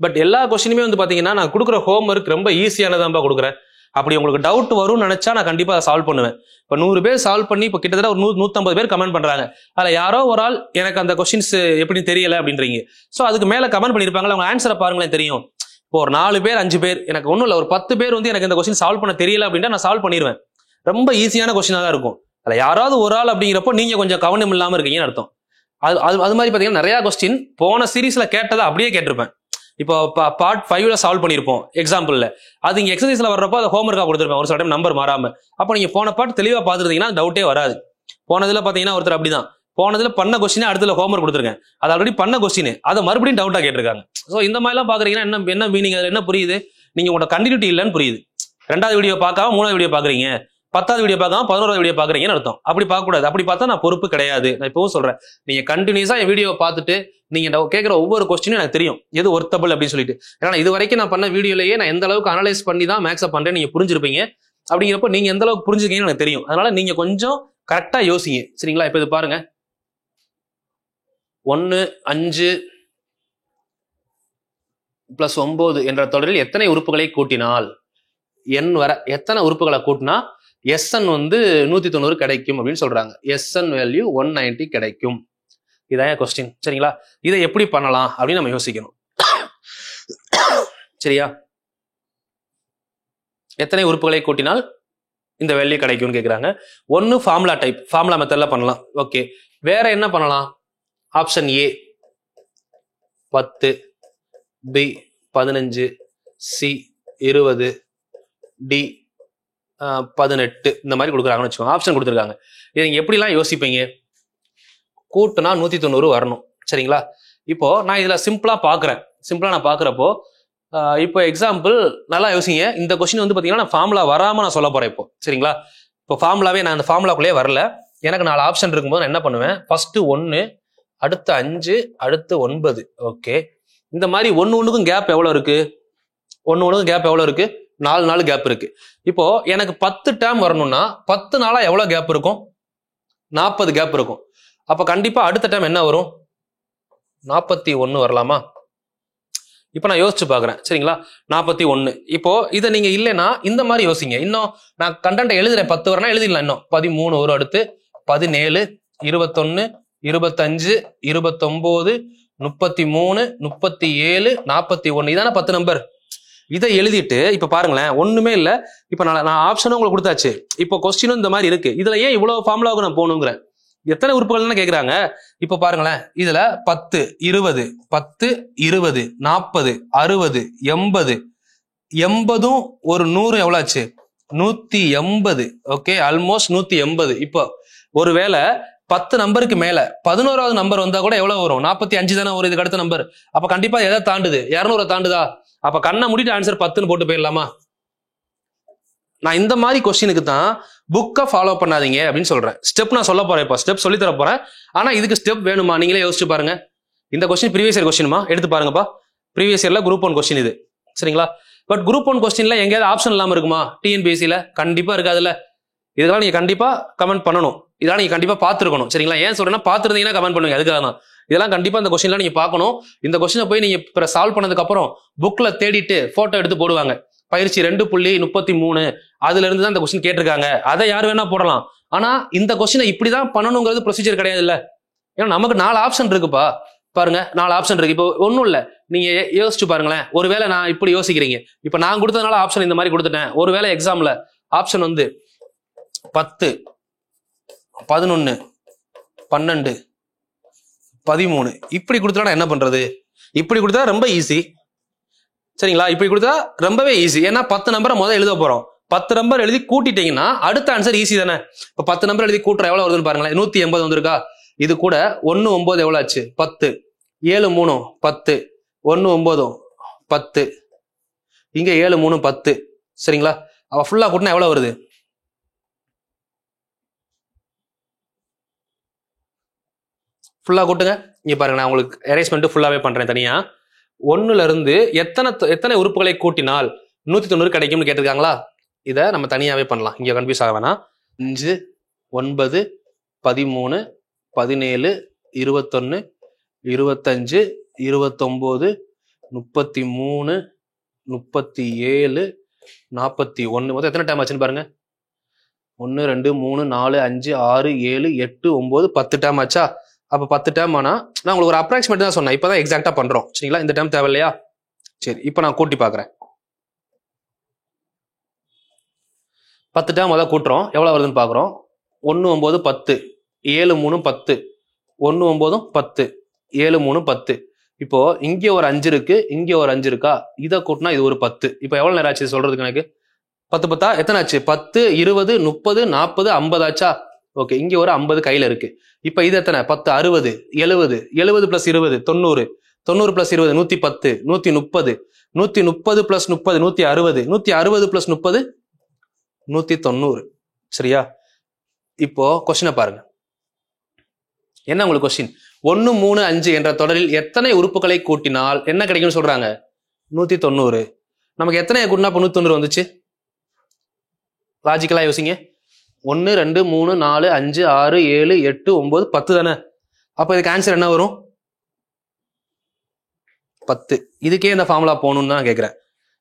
பட் எல்லா கொஸ்டினுமே பாத்தீங்கன்னா நான் கொடுக்குற ஹோம் ஒர்க் ரொம்ப ஈஸியானதான்பா கொடுக்குறேன். அப்படி உங்களுக்கு டவுட் வரும்னு நினைச்சா நான் கண்டிப்பா அதை சால்வ் பண்ணுவேன். இப்ப 100 பேர் சால்வ் பண்ணி இப்ப கிட்டத்தட்ட ஒரு 150 பேர் கமெண்ட் பண்றாங்க. அதுல யாரோ ஒரு ஆள் எனக்கு அந்த கொஸ்டின்ஸ் எப்படி தெரியல அப்படின்றீங்க. சோ அதுக்கு மேல கமெண்ட் பண்ணிருப்பாங்களா, அவங்க ஆன்சரை பாருங்களேன் தெரியும். இப்போ ஒரு 4 பேர் 5 பேர், எனக்கு ஒண்ணும் இல்ல, ஒரு 10 பேர் எனக்கு இந்த கொஸ்டின் சால்வ் பண்ண தெரியல அப்படின்னா நான் சால்வ் பண்ணிடுவேன். ரொம்ப ஈஸியான கொஸ்டினா தான் இருக்கும். அதுல யாராவது ஒரு ஆள் அப்படிங்கிறப்போ நீங்க கொஞ்சம் கவனம் இல்லாம இருக்கீங்கன்னு அர்த்தம். அது மாதிரி பாத்தீங்கன்னா நிறைய கொஸ்டின் போன சீரீஸ்ல கேட்டதை அப்படியே கேட்டிருப்பேன். இப்போ பார்ட் 5ல சால்வ் பண்ணியிருப்போம் எக்ஸாம்பிள்ல, அது இங்க எக்ஸசைஸ்ல வர்றப்போ அதை ஹோம்ஒர்க்கா கொடுத்துருப்பேன் ஒரு சில டைம் நம்பர் மாறாம. அப்போ நீங்க போன பார்ட் தெளிவா பார்த்துருந்தீங்கன்னா டவுட்டே வராது. போனதுல பாத்தீங்கன்னா ஒருத்தர் அப்படிதான், போனதுல பண்ண கொஸ்டின் அடுத்துல ஹோம்ஒர்க் கொடுத்துருக்கேன், அது ஆல்ரெடி பண்ண கொஸ்டின் அதை மறுபடியும் டவுட்டா கேட்டிருக்காங்க. ஸோ இந்த மாதிரிலாம் பாக்குறீங்கன்னா என்ன மீனிங், அதுல என்ன புரியுது, நீங்க உங்களோட கண்டினியூட்டி இல்லைன்னு புரியுது. 2வது வீடியோ பார்க்காம 3வது வீடியோ பாக்குறீங்க, 10வது வீடியோ பார்க்காம 11வது வீடியோ பாக்குறீங்கன்னு அர்த்தம். அப்படி பார்க்க கூடாது. அப்படி பார்த்தா நான் பொறுப்பு கிடையாது. நான் இப்பவும் சொல்றேன், நீங்க கண்டினியூஸா என் வீடியோ பார்த்துட்டு நீங்க கேட்கிற ஒவ்வொரு கொஸ்டினும் எனக்கு தெரியும் எது ஒர்த்தபிள் அப்படின்னு சொல்லிட்டு. ஏன்னா இது வரைக்கும் நான் பண்ண வீடியோலயே நான் எந்த அளவுக்கு அனலைஸ் பண்ணி தான் மேக்ஸ் அப் பண்றேன் நீங்க புரிஞ்சிருப்பீங்க. அப்படிங்கிறப்ப நீங்க எந்த அளவுக்கு புரிஞ்சுக்கீங்கன்னு எனக்கு தெரியும். அதனால நீங்க கொஞ்சம் கரெக்டா யோசிங்க, சரிங்களா? இப்ப இது பாருங்க, 1 5 + 9 என்ற தொடரில் எத்தனை உறுப்புகளை கூட்டினால் n வர எத்தனை உறுப்புகளை கூட்டினா SN வந்து 190 கிடைக்கும் அப்படின்னு சொல்றாங்க. SN வேல்யூ 190 கிடைக்கும். இதான் கொஸ்டின், சரிங்களா? இதை எப்படி பண்ணலாம் அப்படின்னு நம்ம யோசிக்கணும். சரியா? எத்தனை உறுப்புகளை கூட்டினால் இந்த வேல்யூ கிடைக்கும்னு கேட்குறாங்க. ஒன்னு ஃபார்முலா டைப், ஃபார்முலா மெத்தட்ல பண்ணலாம். ஓகே, வேற என்ன பண்ணலாம்? Option A 10, B 15, C 20, D 18 இந்த மாதிரி கொடுக்குறாங்கன்னு வச்சுக்கோங்க. ஆப்ஷன் கொடுத்துருக்காங்க. இதை நீங்க எப்படிலாம் யோசிப்பீங்க? கூட்டுனா 190 வரணும், சரிங்களா? இப்போ நான் இதுல சிம்பிளா நான் பாக்குறப்போ இப்போ எக்ஸாம்பிள் நல்லா யோசிங்க. இந்த கொஸ்டின் வந்து பாத்தீங்கன்னா நான் ஃபார்முலா வராம நான் சொல்ல போறேன் இப்போ, சரிங்களா? இப்போ ஃபார்முலாவே நான் அந்த ஃபார்முலாக்குள்ளே வரல. எனக்கு 4 ஆப்ஷன் இருக்கும்போது நான் என்ன பண்ணுவேன்? ஃபர்ஸ்ட் 1, அடுத்து 5, அடுத்து 9. ஓகே, இந்த மாதிரி ஒன்னுக்கும் கேப் எவ்வளவு இருக்கு? ஒன்னுக்கும் கேப் எவ்வளவு இருக்கு? 4 நாள் கேப் இருக்கு. இப்போ எனக்கு 10 டேர்ம் வரணும்னா 10 நாளா எவ்வளவு கேப் இருக்கும்? 40 கேப் இருக்கும். அப்ப கண்டிப்பா அடுத்த டைம் என்ன வரும்? 41 வரலாமா? இப்ப நான் யோசிச்சு பாக்குறேன், சரிங்களா? 41. இப்போ இதை நீங்க இல்லைன்னா இந்த மாதிரி யோசிங்க. இன்னும் நான் கண்டென்ட் எழுதுறேன், 10 வரனா எழுதிடலாம். இன்னும் 13 வரும், அடுத்து 17, 21, 25, 29, 33, 37, 41. இதான 10 நம்பர். இதை எழுதிட்டு இப்ப பாருங்களேன், ஒண்ணுமே இல்ல. இப்ப நான் ஆப்ஷனும் உங்களுக்கு கொடுத்தாச்சு. இப்போ கொஸ்டினும் இந்த மாதிரி இருக்கு. இதுல ஏன் இவ்வளவு ஃபார்முலாவுக்கு நான் போகணுங்கிறேன்? எத்தனை உறுப்புகள்னு கேக்குறாங்க. இப்ப பாருங்களேன், இதுல 10, 20, 10, 20, 40, 60, 80, 80 ஒரு 100 எவ்வளவு ஆச்சு? 180. Okay, almost 180. இப்போ ஒருவேளை 10 நம்பருக்கு மேல 11வது நம்பர் வந்தா கூட எவ்வளவு வரும்? 45 தானே ஒரு இதுக்கு அடுத்த நம்பர். அப்ப கண்டிப்பா எதை தாண்டுது? 200 தாண்டுதா? அப்ப கண்ணை மூடிட்டு ஆன்சர் 10ன்னு போட்டு போயிடலாமா? நான் இந்த மாதிரி கொஸ்டினுக்கு தான் புக்கை ஃபாலோ பண்ணாதீங்க அப்படின்னு சொல்றேன். ஸ்டெப் நான் சொல்ல போறேன், இப்போ ஸ்டெப் சொல்லி தர போறேன். ஆனா இதுக்கு ஸ்டெப் வேணுமா? நீங்களே யோசிச்சு பாருங்க. இந்த கொஸ்டின் ப்ரீவியஸ் இயர் கொஸ்டினுமா? எடுத்து பாருங்கப்பா. ப்ரீவியஸ் இயர்ல குரூப் 1 கொஸ்டின் இது, சரிங்களா? பட் குரூப் 1 கொஸ்டின்ல எங்கேயாவது ஆப்ஷன் இல்லாம இருக்குமா? டிஎன்பிஎஸ்சில கண்டிப்பா இருக்காதுல்ல. இதெல்லாம் நீங்க கண்டிப்பா கமெண்ட் பண்ணணும். இதெல்லாம் நீங்க கண்டிப்பா பார்த்துருக்கணும், சரிங்களா? ஏன் சொல்றேன்னா, பார்த்துருந்தீங்கன்னா கமெண்ட் பண்ணுங்க. அதுக்காக தான் இதெல்லாம் கண்டிப்பா இந்த கொஸ்டின்லாம் நீங்க பார்க்கணும். இந்த கொஸ்டினை போய் நீங்க சால்வ் பண்ணதுக்கு அப்புறம் புக்ல தேடிட்டு போட்டோ எடுத்து போடுவாங்க. பயிற்சி 2.33 அதுல இருந்து தான் இந்த கொஸ்டின் கேட்டிருக்காங்க. அதை யார் வேணா போடலாம். ஆனா இந்த கொஸ்டினை இப்படிதான் பண்ணணுங்கிறது ப்ரொசீஜர் கிடையாது இல்ல. ஏன்னா நமக்கு 4 ஆப்ஷன் இருக்குப்பா. பாருங்க, 4 ஆப்ஷன் இருக்கு. இப்போ ஒன்னும் இல்ல, நீங்க யோசிச்சு பாருங்களேன். ஒருவேளை நான் இப்படி யோசிக்கிறீங்க, இப்ப நான் கொடுத்ததுனால ஆப்ஷன் இந்த மாதிரி கொடுத்துட்டேன். ஒருவேளை எக்ஸாம்ல ஆப்ஷன் வந்து 10, 11, 12, 13 இப்படி கொடுத்தா என்ன பண்றது? இப்படி கொடுத்தா ரொம்ப ஈஸி, சரிங்களா? இப்படி கொடுத்தா ரொம்பவே ஈஸி. ஏன்னா 10 நம்பரை முதல்ல எழுத போறோம். 10 நம்பர் எழுதி கூட்டிட்டீங்கன்னா அடுத்த ஆன்சர் ஈஸி தானே. இப்ப 10 நம்பர் எழுதி கூட்டுற எவ்வளவு வருதுன்னு பாருங்களேன். 180 வந்திருக்கா? இது கூட 1 9 எவ்வளவு ஆச்சு? 10, 7 3 10, 1 9 10, இங்க 7 3 10, சரிங்களா? அவ ஃபுல்லா கூட்டினா எவ்வளவு வருது? ஃபுல்லா கூட்டுங்க. இங்க பாருங்க, நான் உங்களுக்கு எரேஸ்மெண்ட் ஃபுல்லாவே பண்றேன் தனியா. 1ல இருந்து எத்தனை உறுப்புகளை கூட்டினால் 190 கிடைக்கும்னு கேட்டிருக்காங்களா? இதை நம்ம தனியாவே பண்ணலாம், இங்க கன்ஃபியூஸ் ஆக வேணாம். 5, 9, 13, 17, 21, 25, 29, 33, 37, 41 மொத்தம் எத்தனை டைம் ஆச்சுன்னு பாருங்க. 1 2 3 4 5 6 7 8 9 10 டைம் ஆச்சா? அப்ப 10 டைம் ஆனா நான் உங்களுக்கு ஒரு அப்ராக்சிமேட் தான் சொன்னேன். இப்பதான் எக்ஸாக்டா பண்றோம், சரிங்களா? இந்த டைம் தேவை இல்லையா? சரி, இப்ப நான் கூட்டி பாக்குறேன். 10 டைம் முதல்ல கூட்டுறோம், எவ்வளவு வருதுன்னு பாக்குறோம். 1 9 10, 7 3 10, 1 9 10, 7 3 10. இப்போ இங்க ஒரு 5 இருக்கு, இங்க ஒரு 5 இருக்கா, இதை கூட்டினா இது ஒரு 10. இப்போ எவ்வளவு நேரம் ஆச்சு சொல்றதுக்கு எனக்கு? 10 10 எத்தனை ஆச்சு? 10 20 30 40 50 ஆச்சா? ஓகே, இங்க ஒரு 50 கையில இருக்கு. இப்ப இது எத்தனை? 10 60 70 70 பிளஸ் 20 90 90 பிளஸ் 20 110 130 130 பிளஸ் 30 160 160 பிளஸ் 30 190. சரியா? இப்போ கொஸ்டினை பாருங்க. என்ன உங்களுக்கு கொஸ்டின்? 1 3 5 என்ற தொடரில் எத்தனை உறுப்புகளை கூட்டினால் என்ன கிடைக்கும்னு சொல்றாங்க? 190. நமக்கு எத்தனை கூட்டினா 190 வந்துச்சு? லாஜிக்கலா யோசிங்க. 1 2 3 4 5 6 7 8 9 10 தானே. அப்ப இதுக்கு ஆன்சர் என்ன வரும்? 10. இதுக்கே இந்த ஃபார்முலா போகணும்னு தான் கேட்கிறேன்.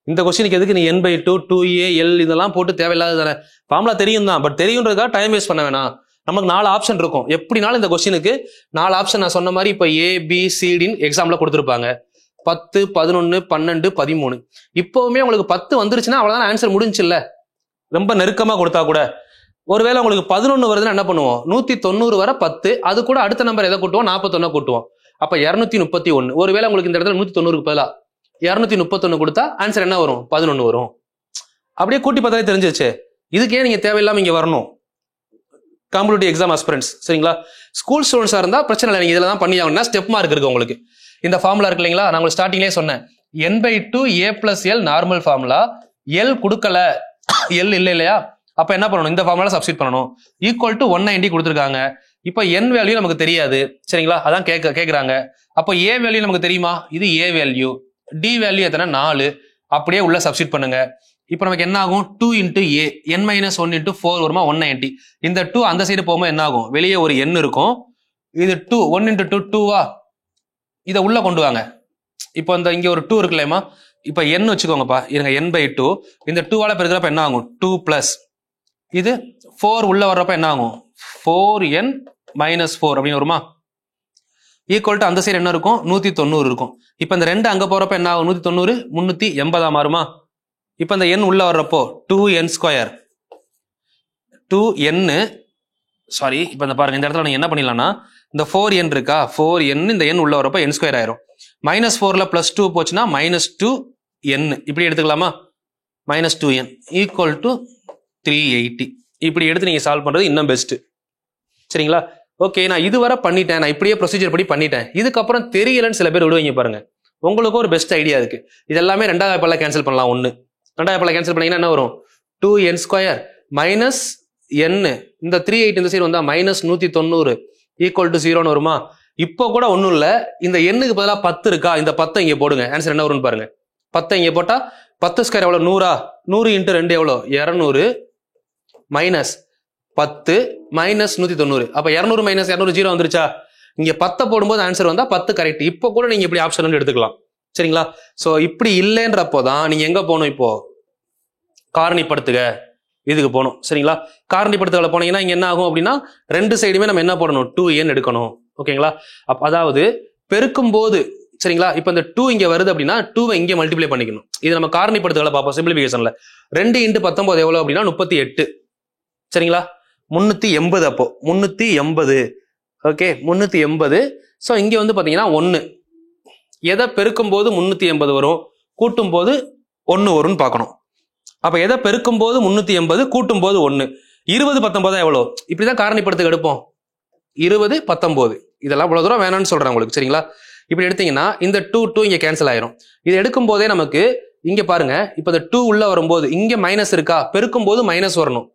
இந்த கொஸ்டினுக்கு எதுக்கு நீ n/2 2a l இதெல்லாம் போட்டு தேவையில்லாத தானே. ஃபார்முலா தெரியும் தான், பட் தெரியுன்றதுக்காக டைம் வேஸ்ட் பண்ண வேணாம். நமக்கு 4 ஆப்ஷன் இருக்கும். எப்படினாலும் இந்த கொஸ்டினுக்கு 4 ஆப்ஷன் நான் சொன்ன மாதிரி இப்ப ABCDன்னு எக்ஸாம்ல கொடுத்துருப்பாங்க. 10 11 12 13. இப்பவுமே உங்களுக்கு 10 வந்துருச்சுன்னா அவ்வளவுதான், ஆன்சர் முடிஞ்சு இல்ல. ரொம்ப நெருக்கமா கொடுத்தா கூட ஒருவேளை உங்களுக்கு 11 வருதுன்னா என்ன பண்ணுவோம்? 190 வர 10, அது கூட அடுத்த நம்பர் எதை கூட்டுவோம்? 41 கூட்டுவோம். அப்ப 231. ஒருவேளை உங்களுக்கு இந்த இடத்துல 190க்கு பதிலா 231 கொடுத்தா ஆன்சர் என்ன வரும்? 11 வரும். அப்படியே கூட்டி பார்த்தாலே தெரிஞ்சிச்சு. இதுக்கே நீங்க தேவையில்லாம இங்க வரணும். காம்படிட்டிவ் எக்ஸாம் ஆஸ்பிரண்ட்ஸ், சரிங்களா? ஸ்கூல் ஸ்டூடெண்ட்ஸா இருந்தா பிரச்சனை இல்லை, நீங்க இதெல்லாம் பண்ணி ஆகணும்னா ஸ்டெப் மார்க் இருக்கு உங்களுக்கு. இந்த ஃபார்முலா இருக்கு இல்லைங்களா, நான் உங்களுக்கு ஸ்டார்டிங்லேயே சொன்னேன். n/2 a+l normal formula. L கொடுக்கல, எல் இல்லை இல்லையா, அப்ப என்ன பண்ணணும்? இந்த ஃபார்முலா சப்ஸ்டிட் பண்ணணும். ஈக்குவல் டு 190 கொடுத்துருக்காங்க. இப்ப n வேல்யூ நமக்கு தெரியாது, சரிங்களா? அதான் கேக்குறாங்க. அப்ப a வேல்யூ நமக்கு தெரியுமா? இது a வேல்யூ. d வேல்யூ எத்தனை? 4. அப்படியே உள்ள சப்ஸ்டிட் பண்ணுங்க. இப்ப நமக்கு என்ன ஆகும்? 2 into a n minus 1 into 4 வருமா? 190. இந்த 2 அந்த சைடு போகும்போது என்ன ஆகும்? வெளியே ஒரு n இருக்கும். இது 2 1 into 2 2வா? இதை உள்ள கொண்டு வாங்க. இப்போ இந்த இங்க ஒரு 2 இருக்குல்லமா, இப்ப n வச்சுக்கோங்கப்பா. இருங்க, n/2 இந்த 2வால பெருக்கிறப்ப என்ன ஆகும்? 2 பிளஸ் இது 4 உள்ள வர்றப்ப என்ன ஆகும்? 4n minus 4 அப்படின்னு வருமா? ஈக்குவல் டு அந்த சைடு என்ன இருக்கும்? 190 இருக்கும். இப்ப இந்த 2 அங்க போறப்ப என்ன ஆகும்? 190 380 மாறுமா? இப்ப இந்த n உள்ள வர்றப்போ 2n². 2n சாரி, இப்ப இந்த பாருங்க, இந்த இடத்துல நீங்க என்ன பண்ணிடலாம்னா, இந்த 4n இருக்கா, 4n இந்த n உள்ள வரப்போ n² ஆயிரும். -4ல +2 போச்சுன்னா -2n இப்படி எடுத்துக்கலாமா? -2n equal to 380. இப்படி எடுத்து நீங்க சால்வ் பண்றது இன்னும் பெஸ்ட், சரிங்களா? ஓகே, நான் இதுவரை பண்ணிட்டேன், நான் இப்படியே ப்ரொசீஜர் படி பண்ணிட்டேன். இதுக்கப்புறம் தெரியலன்னு சில பேர் விடுவீங்க பாருங்க. உங்களுக்கு ஒரு பெஸ்ட் ஐடியா இருக்கு. இதெல்லாமே 2வது வாய்ப்பால கேன்சல் பண்ணலாம். 2வது வாய்ப்பால கேன்சல் பண்ணீங்கன்னா என்ன வரும்? 2n² மைனஸ் n, இந்த 380 இந்த சைடு வந்தா -190 ஈக்குவல் டு 0ன்னு வருமா? இப்போ கூட ஒன்றும் இல்லை, இந்த எண்ணுக்கு பதிலாக 10 இருக்கா, இந்த 10 இங்கே போடுங்க. ஆன்சர் என்ன வரும்னு பாருங்க. 10 இங்கே போட்டா 10² எவ்வளோ? 100ஆ? 100 × 2 எவ்வளோ? 200 மைனஸ் 10 மைனஸ் 190. அப்ப 200 மைனஸ் 200 0 வந்துருச்சா? இங்க 10 போடும்போது ஆன்சர் வந்தா 10 கரெக்ட். இப்போ கூட நீங்க இப்படி ஆப்ஷன் எடுத்துக்கலாம், சரிங்களா? சோ இப்படி இல்லைன்றப்போதான் நீங்க எங்க போகணும்? இப்போ காரணிப்படுத்துக இதுக்கு போகணும், சரிங்களா? காரணிப்படுத்துகளை போனீங்கன்னா இங்க என்ன ஆகும் அப்படின்னா, ரெண்டு சைடுமே நம்ம என்ன போடணும்? 2n எடுக்கணும், ஓகேங்களா? அதாவது பெருக்கும் போது, சரிங்களா? இப்ப இந்த 2 இங்க வருது அப்படின்னா 2வை இங்க மல்டிப்ளை பண்ணிக்கணும். இது நம்ம காரணிப்படுத்துகளை பார்ப்போம் சிம்பிளிஃபிகேஷன்ல. 2 × 19 எவ்வளவு அப்படின்னா 38, சரிங்களா? 380. அப்போ 380, ஓகே, 380. ஸோ இங்க வந்து பாத்தீங்கன்னா 1 எதை பெருக்கும் போது 380 வரும், கூட்டும் போது 1 வரும்னு பார்க்கணும். அப்ப எதை பெருக்கும் போது 380, கூட்டும் போது 1. 20 19 எவ்வளோ? இப்படிதான் காரணிப்படுத்துக்கு எடுப்போம். 20 19 இதெல்லாம் இவ்வளவு தூரம் வேணாம்னு சொல்றேன் உங்களுக்கு, சரிங்களா? இப்படி எடுத்தீங்கன்னா இந்த 2 இங்க கேன்சல் ஆயிரும். இது எடுக்கும் போதே நமக்கு இங்க பாருங்க, இப்ப இந்த 2 உள்ள வரும்போது இங்க மைனஸ் இருக்கா, பெருக்கும் போது மைனஸ் வரணும்,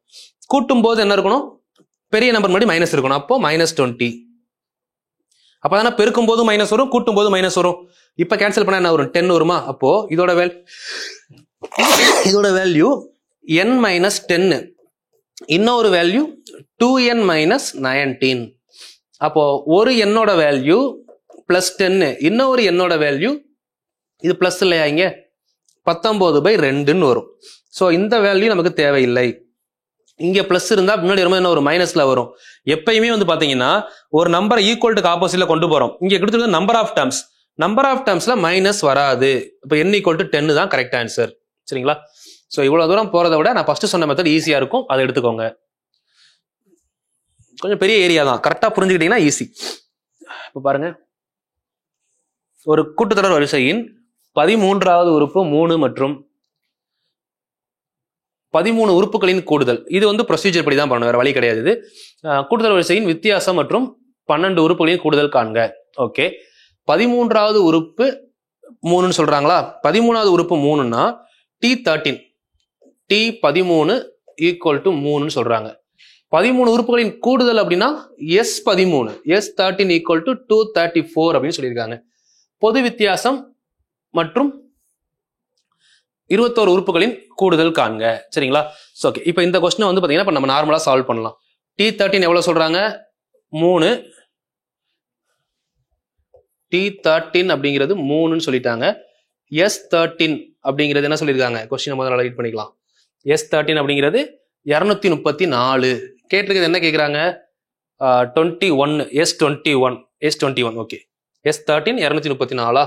கூட்டும் போது என்ன இருக்கணும்? பெரிய நம்பர் முன்னாடி மைனஸ் இருக்கணும். அப்போ -20. அப்பதானே பெருக்கும் போது மைனஸ் வரும், கூட்டும் போது மைனஸ் வரும். இப்ப கேன்சல் பண்ணா என்ன வரும்? 10 வருமா? அப்போ இதோட வேல்யூ n - 10, இன்னொரு வேல்யூ 2n - 19. அப்போ ஒரு என்னோட வேல்யூ +10, இன்னொரு என்னோட வேல்யூ இது பிளஸ் இல்லையா, இங்க 19/2ன்னு வரும். ஸோ இந்த வேல்யூ நமக்கு தேவையில்லை. இங்க பிளஸ் இருந்தா முன்னாடி என்ன வரும்? மைனஸ்ல வரும். எப்பயுமே வந்து பாத்தீங்கன்னா ஒரு நம்பரை ஈக்குவல் டு ஆப்போசிட்ல கொண்டு போறோம். இங்க கொடுத்துருக்க நம்பர் ஆஃப் டேர்ம்ஸ்ல மைனஸ் வராது. இப்போ n = 10 தான் கரெக்ட் ஆன்சர், சரிங்களா? ஸோ இவ்வளவு தூரம் போறதை விட நான் ஃபர்ஸ்ட் சொன்ன மெத்தட் ஈஸியா இருக்கும், அதை எடுத்துக்கோங்க. கொஞ்சம் பெரிய ஏரியா தான், கரெக்டா புரிஞ்சுக்கிட்டீங்கன்னா ஈஸி. இப்போ பாருங்க, ஒரு கூட்டுத்தொடர் வரிசையின் 13வது உறுப்பு 3 மற்றும் 13 உறுப்புகளின் கூடுதல். இது வந்து ப்ரொசீஜர் படி தான் பண்ணணும், வேற வழி கிடையாது. இது கூட்டுத்தொடர் வரிசையின் வித்தியாசம் மற்றும் 12 உறுப்புகளின் கூடுதல் காண்க. ஓகே, 13வது உறுப்பு 3ன்னு சொல்றாங்களா? 13வது உறுப்பு 3ன்னா T13 T13 ஈக்குவல் டு 3ன்னு சொல்றாங்க. 13 உறுப்புகளின் கூடுதல் அப்படின்னா S13 S13 ஈக்குவல் டு 234 அப்படின்னு சொல்லியிருக்காங்க. பொது வித்தியாசம் மற்றும் 21 உறுப்புகளின் கூடுதல் காண்க. சரிங்களா? ஓகே, இப்போ இந்த கொஸ்டினை வந்து பாத்தீங்கன்னா நம்ம நார்மலா சால்வ் பண்ணலாம். T13 எவ்வளவு சொல்றாங்க? 3. T13 அப்படிங்கிறது 3ன்னு சொல்லிட்டாங்க. S13 அப்படிங்கிறது என்ன சொல்லியிருக்காங்க? கொஸ்டினை முதல்ல ரீட் பண்ணிக்கலாம். S13 அப்படிங்கிறது 234. கேட்டிருக்கிறது என்ன கேட்குறாங்க? 21 S21 ஓகே. S13 234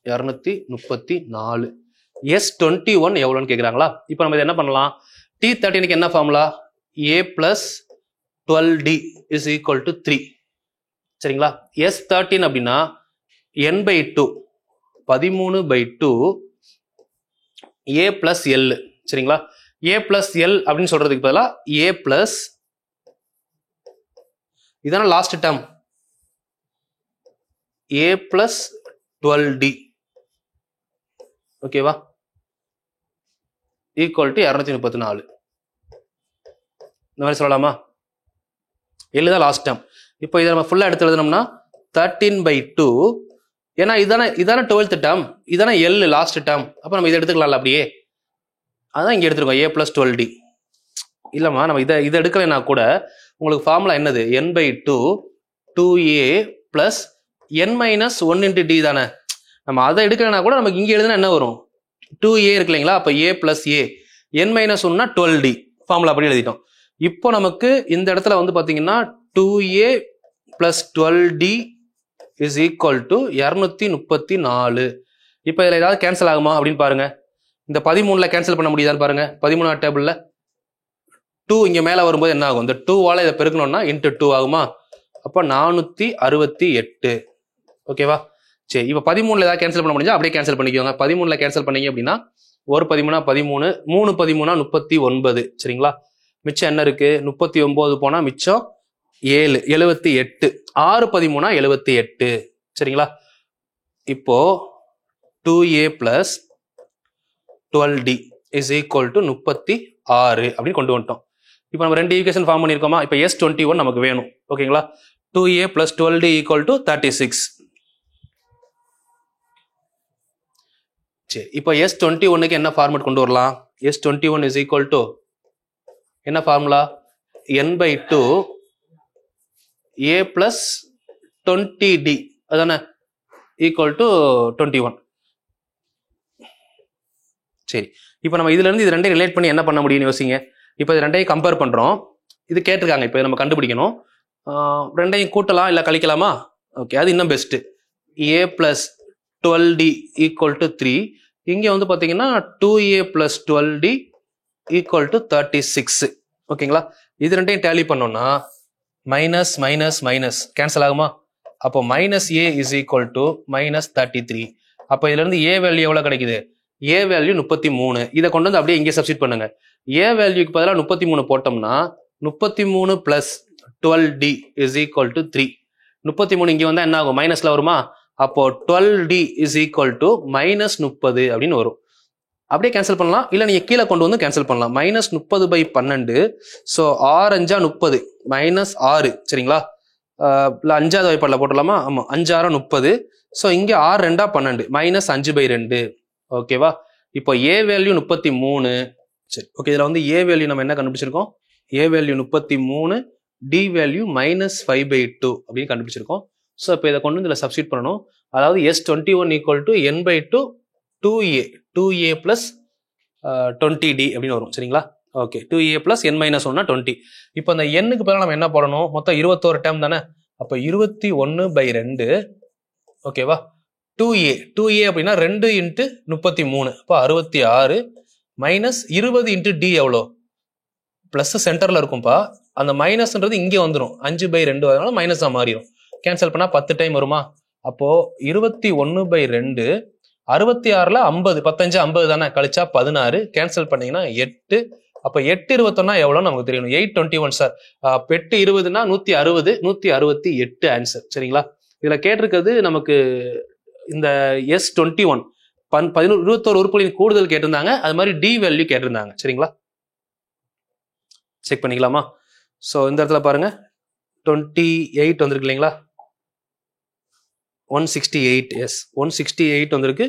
234. S21 எவ்வளோன்னு கேட்குறாங்களா? இப்போ நம்ம இதை என்ன பண்ணலாம்? T13க்கு என்ன formula? A + 12D is equal to 3. சரிங்களா? S13 அப்படின்னா n/2 13/2 A + L. சரிங்களா? A + L அப்படின்னு சொல்றதுக்கு பதிலா A + இதான லாஸ்ட் டேர்ம் A + 12D ஓகேவா ஈக்குவல் டு 234. இந்த மாதிரி சொல்லலாமா? L தான் லாஸ்ட் டேர்ம். இப்போ இதை நம்ம ஃபுல்லா எடுத்து எழுதணும்னா 13/2, ஏன்னா இதான 12th டேர்ம், இதான L லாஸ்ட் டேர்ம். அப்போ நம்ம இதை எடுத்துக்கலாம்ல அப்படியே. அதான் இங்கே எடுத்துருக்கோம் A + 12D. இல்லைம்மா, நம்ம இதை எடுக்கலைன்னா கூட உங்களுக்கு ஃபார்முலா என்னது? n/2 2A + n - 1 × D தானே. நம்ம அதை எடுக்கலைன்னா கூட நமக்கு இங்கே எழுதுனா என்ன வரும்? 2A இருக்கு இல்லைங்களா? அப்போ A + A n - 1னா 12D. Formula அப்படி எழுதிட்டோம். இப்போ நமக்கு இந்த இடத்துல வந்து பார்த்தீங்கன்னா 2A + 12D is equal to 234. இப்போ இதில் ஏதாவது கேன்சல் ஆகுமா அப்படின்னு பாருங்க. இந்த 13ல கேன்சல் பண்ண முடியுதான்னு பாருங்க. 13வது டேபிள்ல 2 இங்க மேல வரும்போது என்ன ஆகும்? இந்த 2வால இதை பெருக்கணும்னா × 2 ஆகுமா? அப்போ 468. ஓகேவா? சரி, இப்போ 13ல ஏதாவது கேன்சல் பண்ண முடிஞ்சா அப்படியே கேன்சல் பண்ணிக்கோங்க. 13ல கேன்சல் பண்ணீங்க அப்படின்னா 1 13 13 3 13 39. சரிங்களா? மிச்சம் என்ன இருக்கு? 39 போனா மிச்சம் 7 78. 6 13 78. சரிங்களா? இப்போ 2A + 12D is equal to 36 அப்படின்னு கொண்டு வந்துட்டோம். இப்போ நம்ம 2 ஈக்குவேஷன் ஃபார்ம் பண்ணியிருக்கோமா? இப்போ S21 நமக்கு வேணும். ஓகேங்களா? 2A + 12D = 36. சரி, இப்போ S21க்கு என்ன ஃபார்மட் கொண்டு வரலாம்? S21 is equal to என்ன ஃபார்முலா? n/2 A + 20D அதானே = 21. சரி, இப்போ நம்ம இதுல இருந்து இது ரெண்டையும் ரிலேட் பண்ணி என்ன பண்ண முடியும்னு யோசிங்க. இப்போ இது ரெண்டையும் கம்பேர் பண்றோம். இது கேட்டிருக்காங்க, இப்போ நம்ம கண்டுபிடிக்கணும். ரெண்டையும் கூட்டலாம் இல்லை கழிக்கலாமா? ஓகே, அது இன்னும் பெஸ்ட். A + 12D = 3. இங்கே வந்து பார்த்தீங்கன்னா 2A + 12D = 36. ஓகேங்களா? இது ரெண்டையும் டேலி பண்ணோம்னா மைனஸ் மைனஸ் மைனஸ் கேன்சல் ஆகுமா? அப்போ -A is equal to -33. அப்போ இதுல இருந்து A வேல்யூ எவ்வளவு கிடைக்குது? A value 33. இதை கொண்டு வந்து அப்படியே இங்கே சப்ஸ்டிட் பண்ணுங்க. A வேல்யூக்கு பதிலாக 33 போட்டோம்னா 33 + 12D is equal to 3. 33 இங்கே வந்தா என்ன ஆகும்? மைனஸ்ல வருமா? அப்போ 12D is equal to -30 அப்படின்னு வரும். அப்படியே கேன்சல் பண்ணலாம், இல்லை நீங்க கீழே கொண்டு வந்து கேன்சல் பண்ணலாம். -30/12. ஸோ 6 5 30 -6. சரிங்களா? இல்லை 5வது வாய்ப்பாடில் போட்டலாமா? ஆமாம், 5 6 30. ஸோ இங்கே 6 2 12 -5/2. ஓகேவா? இப்போ A வேல்யூ 33. சரி, ஓகே, இதில் வந்து A வேல்யூ நம்ம என்ன கண்டுபிடிச்சிருக்கோம்? A வேல்யூ 33, D வேல்யூ -5/2 அப்படின்னு கண்டுபிடிச்சிருக்கோம். ஸோ இப்போ இதை கொண்டு வந்து இதில் சப்ஸ்டிட் பண்ணணும். அதாவது S21 = n/2 2A + 20D அப்படின்னு வரும். சரிங்களா? Okay, 2A + n - 1 20. இப்போ அந்த எண்ணுக்கு பதிலாக நம்ம என்ன போடணும்? மொத்தம் 21 டேர்ம் தானே. அப்போ 21/2. ஓகேவா? 2A அப்படின்னா 2 × 33. அப்போ 66 -20 × D எவ்வளோ? ப்ளஸ் சென்டர்ல இருக்கும்பா. அந்த மைனஸ்ன்றது இங்கே வந்துடும். 5/2 அதனால மைனஸா மாறிடும். கேன்சல் பண்ணா 10 டைம் வருமா? அப்போ 21/2 66ல 50 15 50 தானே, கழிச்சா 16, கேன்சல் பண்ணீங்கன்னா 8. அப்ப 8 21 எவ்வளவு நமக்கு தெரியணும். 821 சார். 8 20னா 160, 168 ஆன்சர். சரிங்களா? இதுல கேட்டிருக்கிறது நமக்கு இந்த S21 21 உறுப்புகளின் கூடுதல் கேட்டிருந்தாங்க. அது மாதிரி டி வேல்யூ கேட்டிருந்தாங்க. சரிங்களா? செக் பண்ணிக்கலாமா? ஸோ இந்த இடத்துல பாருங்க 28 வந்திருக்கு இல்லைங்களா? 168, எஸ் 168 வந்திருக்கு.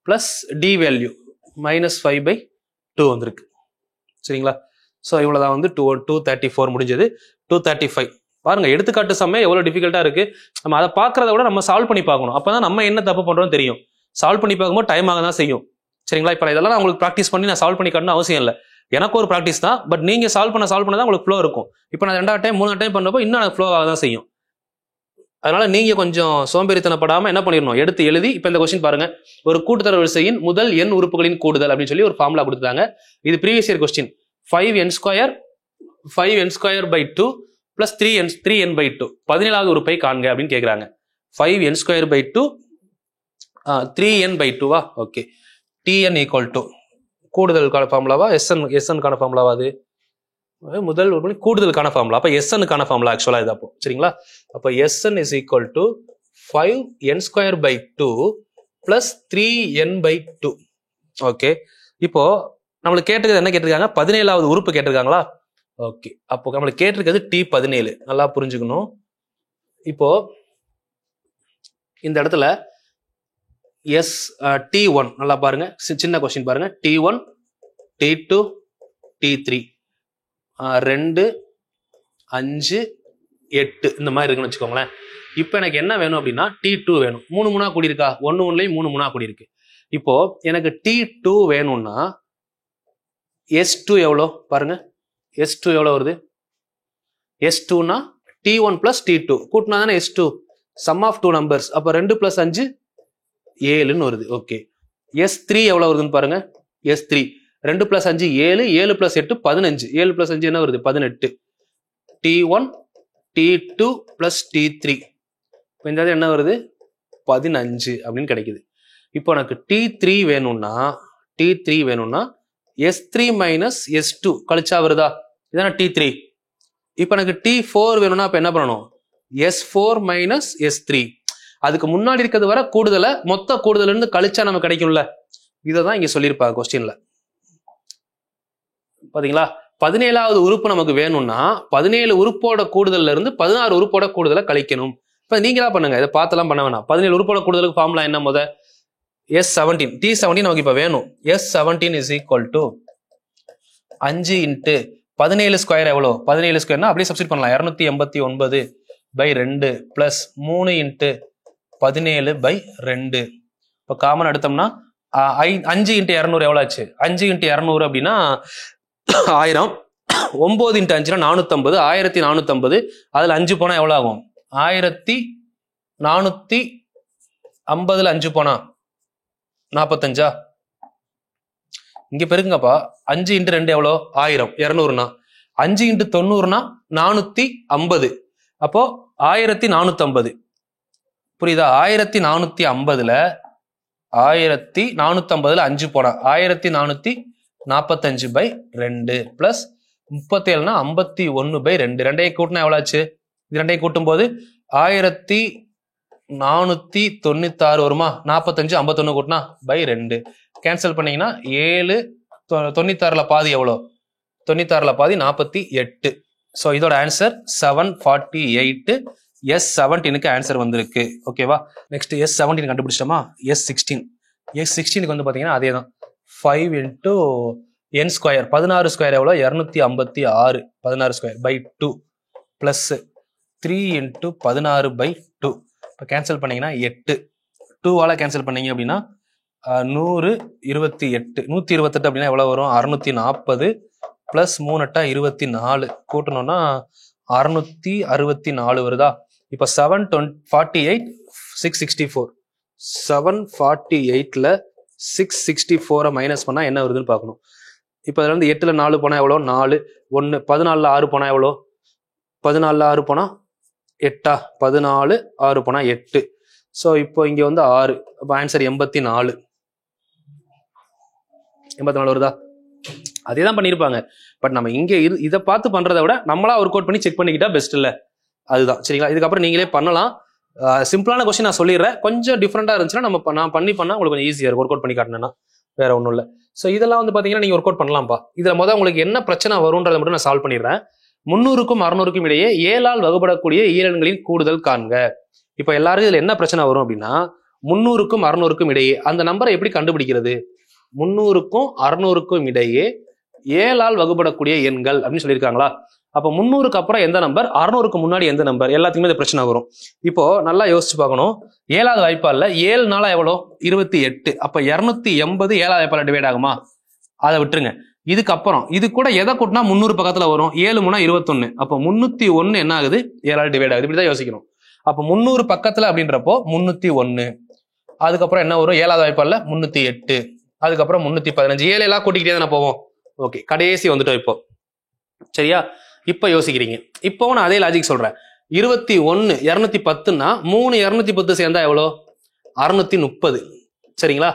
பிளஸ் டி வேல்யூ -5/2 வந்திருக்கு. சரிங்களா? ஸோ இவ்வளவுதான் வந்து 234 முடிஞ்சது. 235 பாருங்க, எடுத்துக்காட்டு சமயம் எவ்வளவு டிஃபிகல்ட்டா இருக்கு. நம்ம அதை பார்க்கறத விட நம்ம சால்வ் பண்ணி பார்க்கணும். அப்பதான் நம்ம என்ன தப்பு பண்றோம்னு தெரியும். சால்வ் பண்ணி பார்க்கும்போது டைம் ஆக தான் செய்யும். சரிங்களா? இப்போ இதெல்லாம் நான் உங்களுக்கு ப்ராக்டிஸ் பண்ணி நான் சால்வ் பண்ணி காட்டணும் அவசியம் இல்லை. எனக்கு ஒரு ப்ராக்டிஸ் தான். பட் நீங்க சால்வ் பண்ண தான் உங்களுக்கு ஃப்ளோ இருக்கும். இப்போ நான் 2வது டைம் 3வது டைம் பண்ணப்போ இன்னும் எனக்கு ஃப்ளோ ஆக தான் செய்யும். அதனால நீங்க கொஞ்சம் சோம்பேறித்தனப்படாம என்ன பண்ணிடணும், எடுத்து எழுதி. இப்ப இந்த கொஸ்டின் பாருங்க, ஒரு கூட்டுத்தொடர் வரிசையின் முதல் n உறுப்புகளின் கூடுதல் அப்படின்னு சொல்லி ஒரு ஃபார்முலா கொடுத்தாங்க. இது previous year question. 5n² plus 3n/2 17வது உறுப்பை காண்க அப்படின்னு கேட்கிறாங்க. 5n² 3n/2 okay. tn = கூடுதலுக்கான ஃபார்முலாவா SN கான ஃபார்முலாவா? அது முதல் உறுப்பு கூடுதலுக்கான ஃபார்முலா. அப்ப SN கான ஃபார்முலா ஆக்சுவலா இது. சரிங்களா? அப்ப SN = 5n² plus 3n/2. Okay. இப்போ நம்மளுக்கு கேட்டிருக்கிறது என்ன கேட்டிருக்காங்க? 17வது உறுப்பு கேட்டிருக்காங்களா? ஓகே. அப்போ நம்மளுக்கு கேட்டிருக்கிறது T17. நல்லா புரிஞ்சுக்கணும். இப்போ இந்த இடத்துல T1 நல்லா பாருங்க, சின்ன கொஸ்டின் பாருங்க. T1, T2, T3 2 5 8 இந்த மாதிரி இருக்குன்னு வச்சுக்கோங்களேன். இப்போ எனக்கு என்ன வேணும் அப்படின்னா T2 வேணும். 3 3 கூடி இருக்கா? 1 1லயும் 3 3 கூடி இருக்கு. இப்போ எனக்கு T2 வேணும்னா S2 எவ்வளோ பாருங்க. S2 எவ்வளோ வருது? S2னா T1 plus T2 கூட்டினா தானே S2, சம் ஆஃப் 2 நம்பர்ஸ். அப்போ 2 + 5 7ன்னு வருது. ஓகே. S3 எவ்வளோ வருதுன்னு பாருங்க. S3 2 + 5 7, 7 + 8 15, 7 + 5 என்ன வருது? 18. T1 T2 plus T3 இந்த என்ன வருது? 15 அப்படின்னு கிடைக்குது. இப்போ எனக்கு T3 வேணும்னா S3 - S2 கழிச்சா வருதா? இதான T3. இப்போ எனக்கு T4 வேணும்னா அப்ப என்ன பண்ணணும்? S4 - S3. அதுக்கு முன்னாடி இருக்கிறது வர கூடுதலை மொத்த கூடுதல் இருந்து கழிச்சா நமக்கு கிடைக்கும்ல. இதைதான் இங்க சொல்லியிருப்பாங்க கொஸ்டின்ல. பாத்தீங்களா? 17வது உறுப்பு நமக்கு வேணும்னா 17 உறுப்போட கூடுதல்ல இருந்து 16 உறுப்போட கூடுதலை கழிக்கணும். இப்ப நீங்களா பண்ணுங்க, இதை பார்த்தெல்லாம் பண்ண வேணாம். 17 உறுப்போட கூடுதலுக்கு ஃபார்முலா என்ன? S17 T17 நமக்கு இப்ப வேணும். S17 = 5 × 17² எவ்வளோ? 17² அப்படியே சப்ஸ்டிட் பண்ணலாம். 289/2 பிளஸ் 3 × 17/2. இப்போ காமன் எடுத்தோம்னா 5 × 200 எவ்வளோ ஆச்சு? 5 × 200 அப்படின்னா 1000. 9 × 5 450, 1450. அதுல 5 போனா எவ்வளவு ஆகும்? 1450ல 5 போனா 45. இங்க பெருக்குங்கப்பா. 5 × 2 எவ்வளோ? 1000. 200னா 5 × 90னா 450. அப்போ 1450 புரியுதா? 1450ல 5 போனா 1445/2 பிளஸ் 37னா 51/2. ரெண்டையும் கூட்டினா எவ்வளவு ஆச்சு? இது ரெண்டையும் கூட்டும் போது 1496 வருமா? 45 51 கூட்டினா /2 கேன்சல் பண்ணீங்கன்னா 7 96ல பாதி எவ்வளோ? 96ல பாதி 48. ஸோ இதோட ஆன்சர் 748. S17க்கு ஆன்சர் வந்திருக்கு. ஓகேவா? Next S17 கண்டுபிடிச்சோமா? S16க்கு வந்து பாத்தீங்கன்னா அதே தான். 5 × n². 16² எவ்வளோ? 256. 16² பிளஸ் 3 × 16/2. இப்போ கேன்சல் பண்ணீங்கன்னா 8. 2வால கேன்சல் பண்ணீங்க அப்படின்னா 128. 128 அப்படின்னா எவ்வளவு வரும்? 640 பிளஸ் 3 × 24 கூட்டணும்னா 664 வருதா? இப்போ 748 664. 748ல 664 மைனஸ் பண்ணா என்ன வருதுன்னு பார்க்கணும். இப்போ அதுல இருந்து 8ல 4 போனா எவ்வளோ? 4. 1 14ல 6 போனா எவ்வளோ? 14ல 6 போனா 8. 14 6 போனா 8. ஸோ இப்போ இங்க வந்து 6, அப்போ ஆன்சர் 84. 84 வருதா? அதே தான் பண்ணியிருப்பாங்க. பட் நம்ம இங்க இதை பார்த்து பண்றதை விட நம்மளா ஒர்க் அவுட் பண்ணி செக் பண்ணிக்கிட்டா பெஸ்ட் இல்லை? அதுதான் சரிங்களா. இதுக்கப்புறம் நீங்களே பண்ணலாம். சிம்பிளான கொஸ்டின் நான் சொல்லிடுறேன். கொஞ்சம் டிஃப்ரெண்டா இருந்துச்சுன்னா நான் பண்ணா உங்களுக்கு கொஞ்சம் ஈஸியா இருக்கும் ஒர்க் அவுட் பண்ணி காட்டினேன்னா. வேற ஒன்றும் இல்லை. ஸோ இதெல்லாம் வந்து பாத்தீங்கன்னா நீங்க ஒர்க் அவுட் பண்ணலாம்ப்பா. இதுல உங்களுக்கு என்ன பிரச்சனை வரும்ன்றதை மட்டும் நான் சால்வ் பண்ணிடுறேன். 300க்கும் 600க்கும் இடையே 7ஆல் வகுப்படக்கூடிய ஈரன்களின் கூடுதல் காண்க. இப்ப எல்லாரும் இதுல என்ன பிரச்சனை வரும் அப்படின்னா 300க்கும் 600க்கும் இடையே அந்த நம்பரை எப்படி கண்டுபிடிக்கிறது? 300க்கும் 600க்கும் இடையே 7ஆல் வகுப்படக்கூடிய எண்கள் அப்படின்னு சொல்லியிருக்காங்களா? அப்போ 300க்கு அப்புறம் எந்த நம்பர், 600க்கு முன்னாடி எந்த நம்பர், எல்லாத்துக்குமே இந்த பிரச்சனை வரும். இப்போ நல்லா யோசிச்சு பார்க்கணும். 7வது வாய்ப்பால்ல 7 நாளா எவ்வளோ? 28. அப்ப 280 7வது வாய்ப்பால டிவைட் ஆகுமா? அதை விட்டுருங்க. இதுக்கப்புறம் இது கூட எதை கூட்டினா 300 பக்கத்துல வரும்? 7 3 21. அப்போ 301 என்ன ஆகுது? 7ஆல் டிவைட் ஆகுது. இப்படிதான் யோசிக்கணும். அப்போ 300 பக்கத்துல அப்படின்றப்போ 301. அதுக்கப்புறம் என்ன வரும்? 7வது வாய்ப்பால்ல 308. அதுக்கப்புறம் 315. 7 எல்லாம் கூட்டிக்கிட்டே தானே போவோம். ஓகே, கடைசி வந்துட்டோம் இப்போ. சரியா? இப்ப யோசிக்கிறீங்க. இப்போ நான் அதே லாஜிக் சொல்றேன். 21 210ன்னா 3 210 சேர்ந்தா எவ்வளோ? 630. சரிங்களா?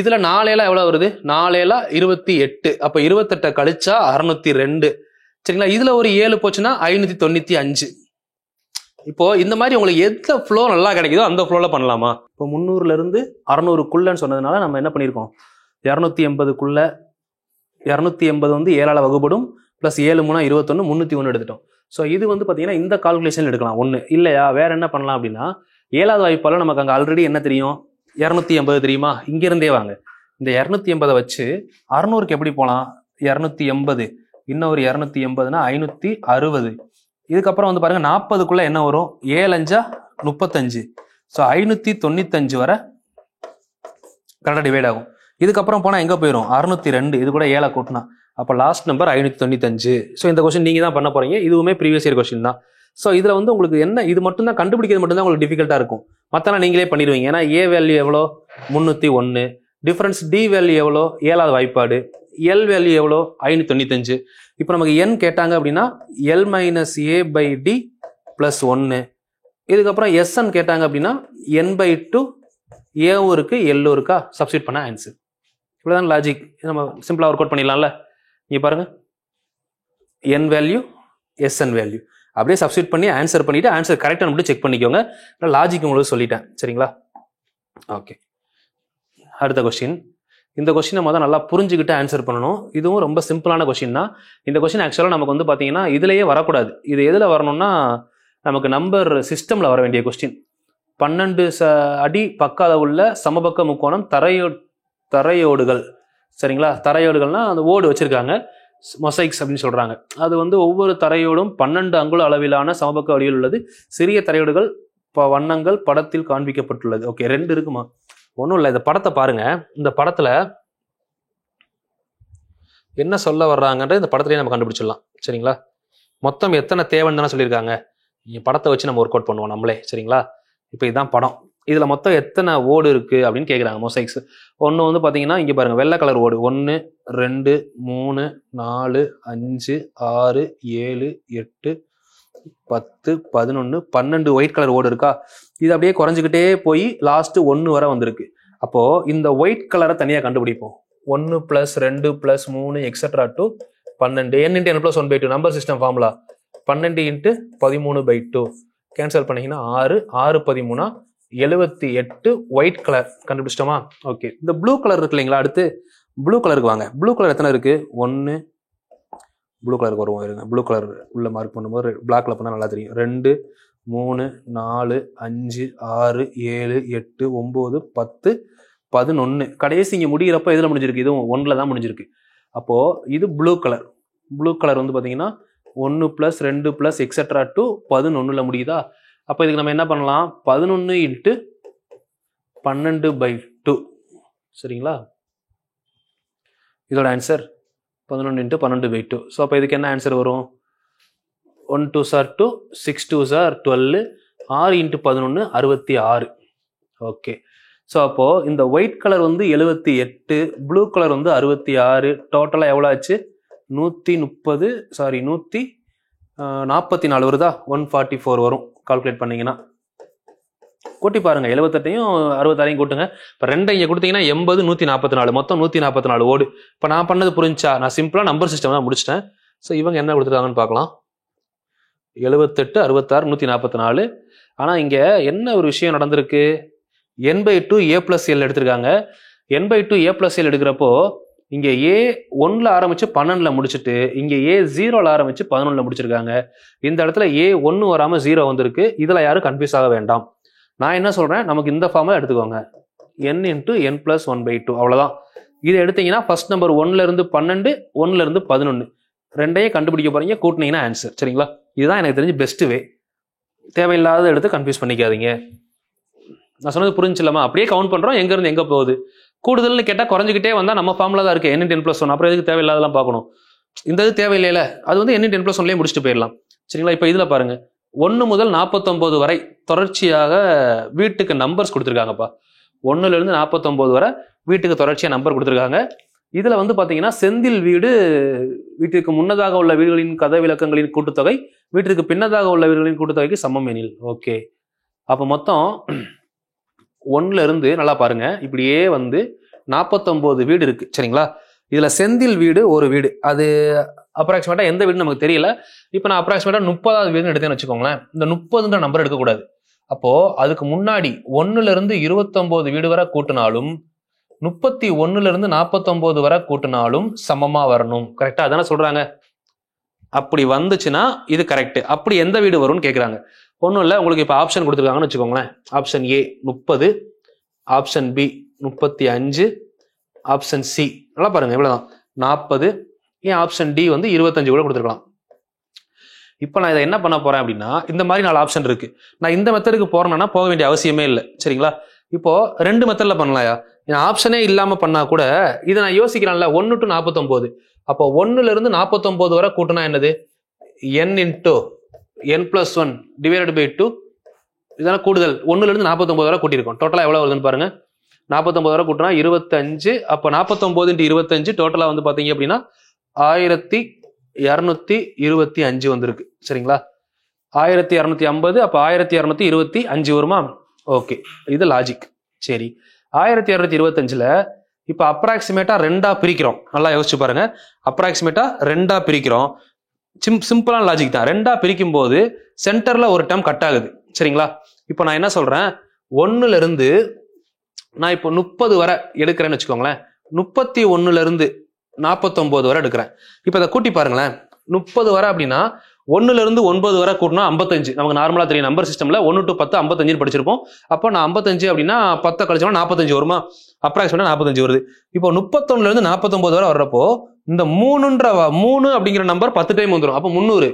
இதுல 4 எவ்வளவு வருது? 4 28. அப்ப 28 கழிச்சா 602. சரிங்களா? இதுல ஒரு 7 போச்சுன்னா 595. இப்போ இந்த மாதிரி உங்களுக்கு எந்த ஃப்ளோ நல்லா கிடைக்குதோ அந்த ஃப்ளோல பண்ணலாமா? இப்போ 300ல இருந்து 600க்குள்ளன்னு சொன்னதுனால நம்ம என்ன பண்ணிருக்கோம்? 280க்குள்ள 280 வந்து 7ஆல வகுப்படும் பிளஸ் 7 3 21 301 எடுத்துட்டோம். ஸோ இது வந்து பாத்தீங்கன்னா இந்த கால்குலேஷன் எடுக்கலாம். ஒண்ணு இல்லையா? வேற என்ன பண்ணலாம் அப்படின்னா 7வது வாய்ப்பால நமக்கு அங்க ஆல்ரெடி என்ன தெரியும்? 280 தெரியுமா? இங்க இருந்தே வாங்க. இந்த 280 வச்சு 600க்கு எப்படி போலாம்? 280 இன்னொரு 280னா 560. இதுக்கப்புறம் வந்து பாருங்க 40க்குள்ள என்ன வரும்? 7 5 35. ஸோ 595 வரை கரெக்டாக டிவைட் ஆகும். இதுக்கப்புறம் போனால் எங்கே போயிடும்? 602. இது கூட 7 கூட்டினா அப்போ லாஸ்ட் நம்பர் 595. ஸோ இந்த கொஸ்டின் நீங்கள் தான் பண்ண போறீங்க. இதுவுமே ப்ரீவியஸ் இயர் கொஸ்டின் தான். ஸோ இதில் வந்து உங்களுக்கு என்ன, இது மட்டும் தான் கண்டுபிடிக்கிறது மட்டும் தான் உங்களுக்கு டிஃபிகல்ட்டாக இருக்கும். மற்றெல்லாம் நீங்களே பண்ணிடுவீங்க. ஏன்னா ஏ வேல்யூ எவ்வளோ? 301. டிஃபரன்ஸ் டி வேல்யூ எவ்வளோ? 7வது வாய்ப்பாடு. எல் வேல்யூ எவ்வளோ? 595. இப்போ நமக்கு என் கேட்டாங்க அப்படின்னா l minus a by d plus 1. இதுக்கப்புறம் எஸ்என் கேட்டாங்க அப்படின்னா என் பை 2 ஏவும் இருக்கு எல்லும் இருக்கா, சப்ஸ்டிட் பண்ண ஆன்சர். இவ்வளோதான் லாஜிக். நம்ம சிம்பிளாக ஒர்க் அவுட் பண்ணிடலாம்ல. நீ பாருங்க, என் வேல்யூ எஸ்என் வேல்யூ அப்படியே சப்ஸ்டிட் பண்ணி ஆன்சர் பண்ணிட்டு ஆன்சர் கரெக்டாக மட்டும் செக் பண்ணிக்கோங்க. லாஜிக் உங்களுக்கு சொல்லிட்டேன். சரிங்களா? ஓகே, அடுத்த கொஸ்டின். இந்த கொஸ்டினை முதல் நல்லா புரிஞ்சுக்கிட்டு ஆன்சர் பண்ணணும். இதுவும் ரொம்ப சிம்பிளான கொஸ்டின் தான். இந்த கொஸ்டின் ஆக்சுவலாக நமக்கு வந்து பார்த்தீங்கன்னா இதுலேயே வரக்கூடாது. இது எதில் வரணும்னா நமக்கு நம்பர் சிஸ்டமில் வர வேண்டிய கொஸ்டின். 12 அடி பக்காத உள்ள சமபக்க முக்கோணம் தரையோடுகள். சரிங்களா? தரையோடுகள்னா அந்த ஓடு வச்சிருக்காங்க, மொசைக்ஸ் அப்படின்னு சொல்றாங்க. அது வந்து ஒவ்வொரு தரையோடும் 12 அங்குல அளவிலான சமபக்க வடிவில் உள்ளது. சிறிய தரையோடுகள் வண்ணங்கள் படத்தில் காண்பிக்கப்பட்டுள்ளது. ஓகே, 2 இருக்குமா? ஒன்றும் இல்லை. இந்த படத்தை பாருங்க. இந்த படத்துல என்ன சொல்ல வர்றாங்கன்ற இந்த படத்துலயே நம்ம கண்டுபிடிச்சிடலாம். சரிங்களா? மொத்தம் எத்தனை தேவைன்னு தானே சொல்லியிருக்காங்க. படத்தை வச்சு நம்ம ஒர்க் அவுட் பண்ணுவோம் நம்மளே. சரிங்களா? இப்போ இதுதான் படம். இதுல மொத்தம் எத்தனை ஓடு இருக்கு அப்படின்னு கேட்குறாங்க. மொசைக்ஸ் ஒன்று வந்து பாத்தீங்கன்னா இங்க பாருங்க, வெள்ளை கலர் ஓடு 1 2 3 4 5 6 7 8 10 11 12 ஒயிட் கலர் ஓடு இருக்கா. இது அப்படியே குறைஞ்சிக்கிட்டே போய் லாஸ்ட் 1 வரை வந்திருக்கு. அப்போ இந்த ஒயிட் கலரை தனியா கண்டுபிடிப்போம். 1 + 2 + 3 etcetera to 12. n × n + 1/2 number system formula. 12 × 13/2 cancel பண்ணீங்கன்னா 6 6 13 78 ஒயிட் கலர் கண்டுபிடிச்சிட்டோமா? ஓகே, இந்த ப்ளூ கலர் இருக்கு இல்லைங்களா? அடுத்து ப்ளூ கலருக்கு வாங்க. ப்ளூ கலர் எத்தனை இருக்கு? 1. ப்ளூ கலருக்கு வருவோம் இருங்க. ப்ளூ கலர் உள்ள மார்க் பண்ணும்போது பிளாக்ல பண்ணா நல்லா தெரியும். 2 3 4 5 6 7 8 9 10 11. கடைசி இங்க முடிகிறப்ப எதுல முடிஞ்சிருக்கு? இதுவும் 1ல தான் முடிஞ்சிருக்கு. அப்போ இது ப்ளூ கலர். ப்ளூ கலர் வந்து பாத்தீங்கன்னா 1 + 2 + எக்ஸெட்ரா டு 11ல முடியுதா? அப்போ இதுக்கு நம்ம என்ன பண்ணலாம்? 11 × 12/2. சரிங்களா? இதோட ஆன்சர் 11 × 12/2. ஸோ அப்போ இதுக்கு என்ன ஆன்சர் வரும்? 1 2s are 2, 6 2s are 12, 6 × 11 66. Okay, so அப்போ இந்த ஒயிட் கலர் வந்து 78, ப்ளூ கலர் வந்து 66. டோட்டலாக எவ்வளோ ஆச்சு? 144 வருதா? 144 வரும் கால்குலேட் பண்ணீங்கன்னா. கூட்டி பாருங்க, 78ஐயும் 66ஐயும் கூட்டுங்க. இப்போ 2 இங்கே கொடுத்தீங்கன்னா 80, 144, மொத்தம் 144 ஓடு. இப்போ நான் பண்ணது புரிஞ்சா? நான் சிம்பிளா நம்பர் சிஸ்டம் தான் முடிச்சிட்டேன். ஸோ இவங்க என்ன கொடுத்துருக்காங்கன்னு பார்க்கலாம். 78, 66, 144. ஆனால் இங்கே என்ன ஒரு விஷயம் நடந்திருக்கு? n/2 a+l எடுத்திருக்காங்க. n/2 a+l எடுக்கிறப்போ இங்கே a 1ல் ஆரம்பிச்சு 12ல் முடிச்சுட்டு இங்கே a 0ல் ஆரம்பிச்சு 11ல் முடிச்சிருக்காங்க. இந்த இடத்துல a 1 வராம 0 வந்திருக்கு. இதுல யாரும் கன்ஃபியூஸ் ஆக வேண்டாம். நான் என்ன சொல்றேன், நமக்கு இந்த ஃபார்முலா எடுத்துக்கோங்க, n × n + 1/2. அவ்வளவுதான். இதை எடுத்தீங்கன்னா ஃபர்ஸ்ட் நம்பர் 1ல இருந்து 12, 1ல இருந்து 11, ரெண்டையும் கண்டுபிடிக்க போறீங்க, கூட்டினீங்கன்னா ஆன்சர். சரிங்களா? இதுதான் எனக்கு தெரிஞ்சு பெஸ்ட் வே. தேவையில்லாத எடுத்து கன்ஃபியூஸ் பண்ணிக்காதீங்க. நான் சொன்னது புரிஞ்சில்லாமா? அப்படியே கவுண்ட் பண்றோம், எங்க இருந்து எங்க போகுது. கூடுதல்னு கேட்டா குறைஞ்சிக்கிட்டே வந்தா நம்ம ஃபார்முலா தான் இருக்கு, n × n + 1. அப்புறம் எதுக்கு தேவையில்லாதெல்லாம் பார்க்கணும்? இந்த இது தேவையில்லையில, அது வந்து n × n + 1லயே முடிச்சுட்டு போயிடலாம். சரிங்களா? இப்போ இதுல பாருங்க, 1 முதல் 49 வரை தொடர்ச்சியாக வீட்டுக்கு நம்பர்ஸ் கொடுத்துருக்காங்கப்பா. 1ல இருந்து 49 வரை வீட்டுக்கு தொடர்ச்சியா நம்பர் கொடுத்துருக்காங்க. இதுல வந்து பாத்தீங்கன்னா செந்தில் வீடு வீட்டிற்கு முன்னதாக உள்ள வீடுகளின் கதை விளக்கங்களின் கூட்டுத்தொகை வீட்டிற்கு பின்னதாக உள்ள வீடுகளின் கூட்டுத்தொகைக்கு சமம் எனில். ஓகே, அப்ப மொத்தம் 1ல இருந்து நல்லா பாருங்க, இப்படியே வந்து 49 வீடு இருக்கு. சரிங்களா? இதுல செந்தில் வீடு ஒரு வீடு, அது அப்ராக்சிமேட்டா எந்த வீடுன்னு நமக்கு தெரியல. இப்போ நான் அப்ராக்சிமேட்டா 30வது வீடுன்னு எடுத்தேன்னு வச்சுக்கோங்களேன். இந்த 30ன்ற நம்பர் எடுக்கக்கூடாது. அப்போ அதுக்கு முன்னாடி 1ல இருந்து 29 வீடு வரை கூட்டினாலும் 31ல இருந்து 49 வரை கூட்டினாலும் சமமா வரணும். கரெக்டா? அதானே சொல்றாங்க. அப்படி வந்துச்சுன்னா இது கரெக்ட். அப்படி எந்த வீடு வரும்னு கேட்குறாங்க. ஒன்றும் இல்லை, உங்களுக்கு இப்போ ஆப்ஷன் கொடுத்துருக்காங்கன்னு வச்சுக்கோங்களேன். Option A 30, option B 35, option C நல்லா பாருங்க இவ்வளவுதான் 40, ஏன் ஆப்ஷன் டி வந்து 25 கூட கொடுத்துருக்கலாம். இப்போ நான் இதை என்ன பண்ண போறேன் அப்படின்னா, இந்த மாதிரி 4 ஆப்ஷன் இருக்கு. நான் இந்த மெத்தடுக்கு போறேன்னா போக வேண்டிய அவசியமே இல்லை. சரிங்களா? இப்போ 2 மெத்தட்ல பண்ணலாயா? ஆப்ஷனே இல்லாம பண்ணா கூட இதை நான் யோசிக்கிறேன்ல, 1 to 49. அப்போ 1ல இருந்து 49 வரை கூட்டினா என்னது? n × n + 1 / 2. இதெல்லாம் கூடுதல். 1ல இருந்து 49 வரை கூட்டியிருக்கோம். டோட்டலா எவ்வளவு வருதுன்னு பாருங்க. 49 வரை கூட்டினா 25. அப்போ 49 × 25 டோட்டலா வந்து பாத்தீங்க அப்படின்னா 1225 வந்திருக்கு. சரிங்களா? 1250. அப்ப 1225 வருமா? ஓகே, இது லாஜிக். சரி, 1225ல இப்ப அப்ராக்சிமேட்டா 2ஆ பிரிக்கிறோம். நல்லா யோசிச்சு பாருங்க. அப்ராக்சிமேட்டா 2ஆ பிரிக்கிறோம். சிம்பிளான லாஜிக் தான். 2ஆ பிரிக்கும் போது சென்டர்ல ஒரு டேர்ம் கட் ஆகுது. சரிங்களா? இப்போ நான் என்ன சொல்றேன், 1ல இருந்து நான் இப்போ 30 வரை எடுக்கிறேன்னு வச்சுக்கோங்களேன். 31ல இருந்து 49 வரை எடுக்கிறேன். இப்போ இதை கூட்டி பாருங்களேன். 30 வரை அப்படின்னா 1ல இருந்து 9 வரை கூட்டினா 55. நமக்கு நார்மலா தெரியும் நம்பர் சிஸ்டம்ல 1 to 10 55 படிச்சிருப்போம். அப்போ நான் 55 அப்படின்னா 10 கழிச்சோம்னா 45 வருமா? அப்ராக்சிமேட்டா 45 வருது. இப்போ 31ல இருந்து 49 வரை வர்றப்போ இந்த 3 அப்படிங்கிற நம்பர் 10 டைம் வந்துடும். அப்போ 300.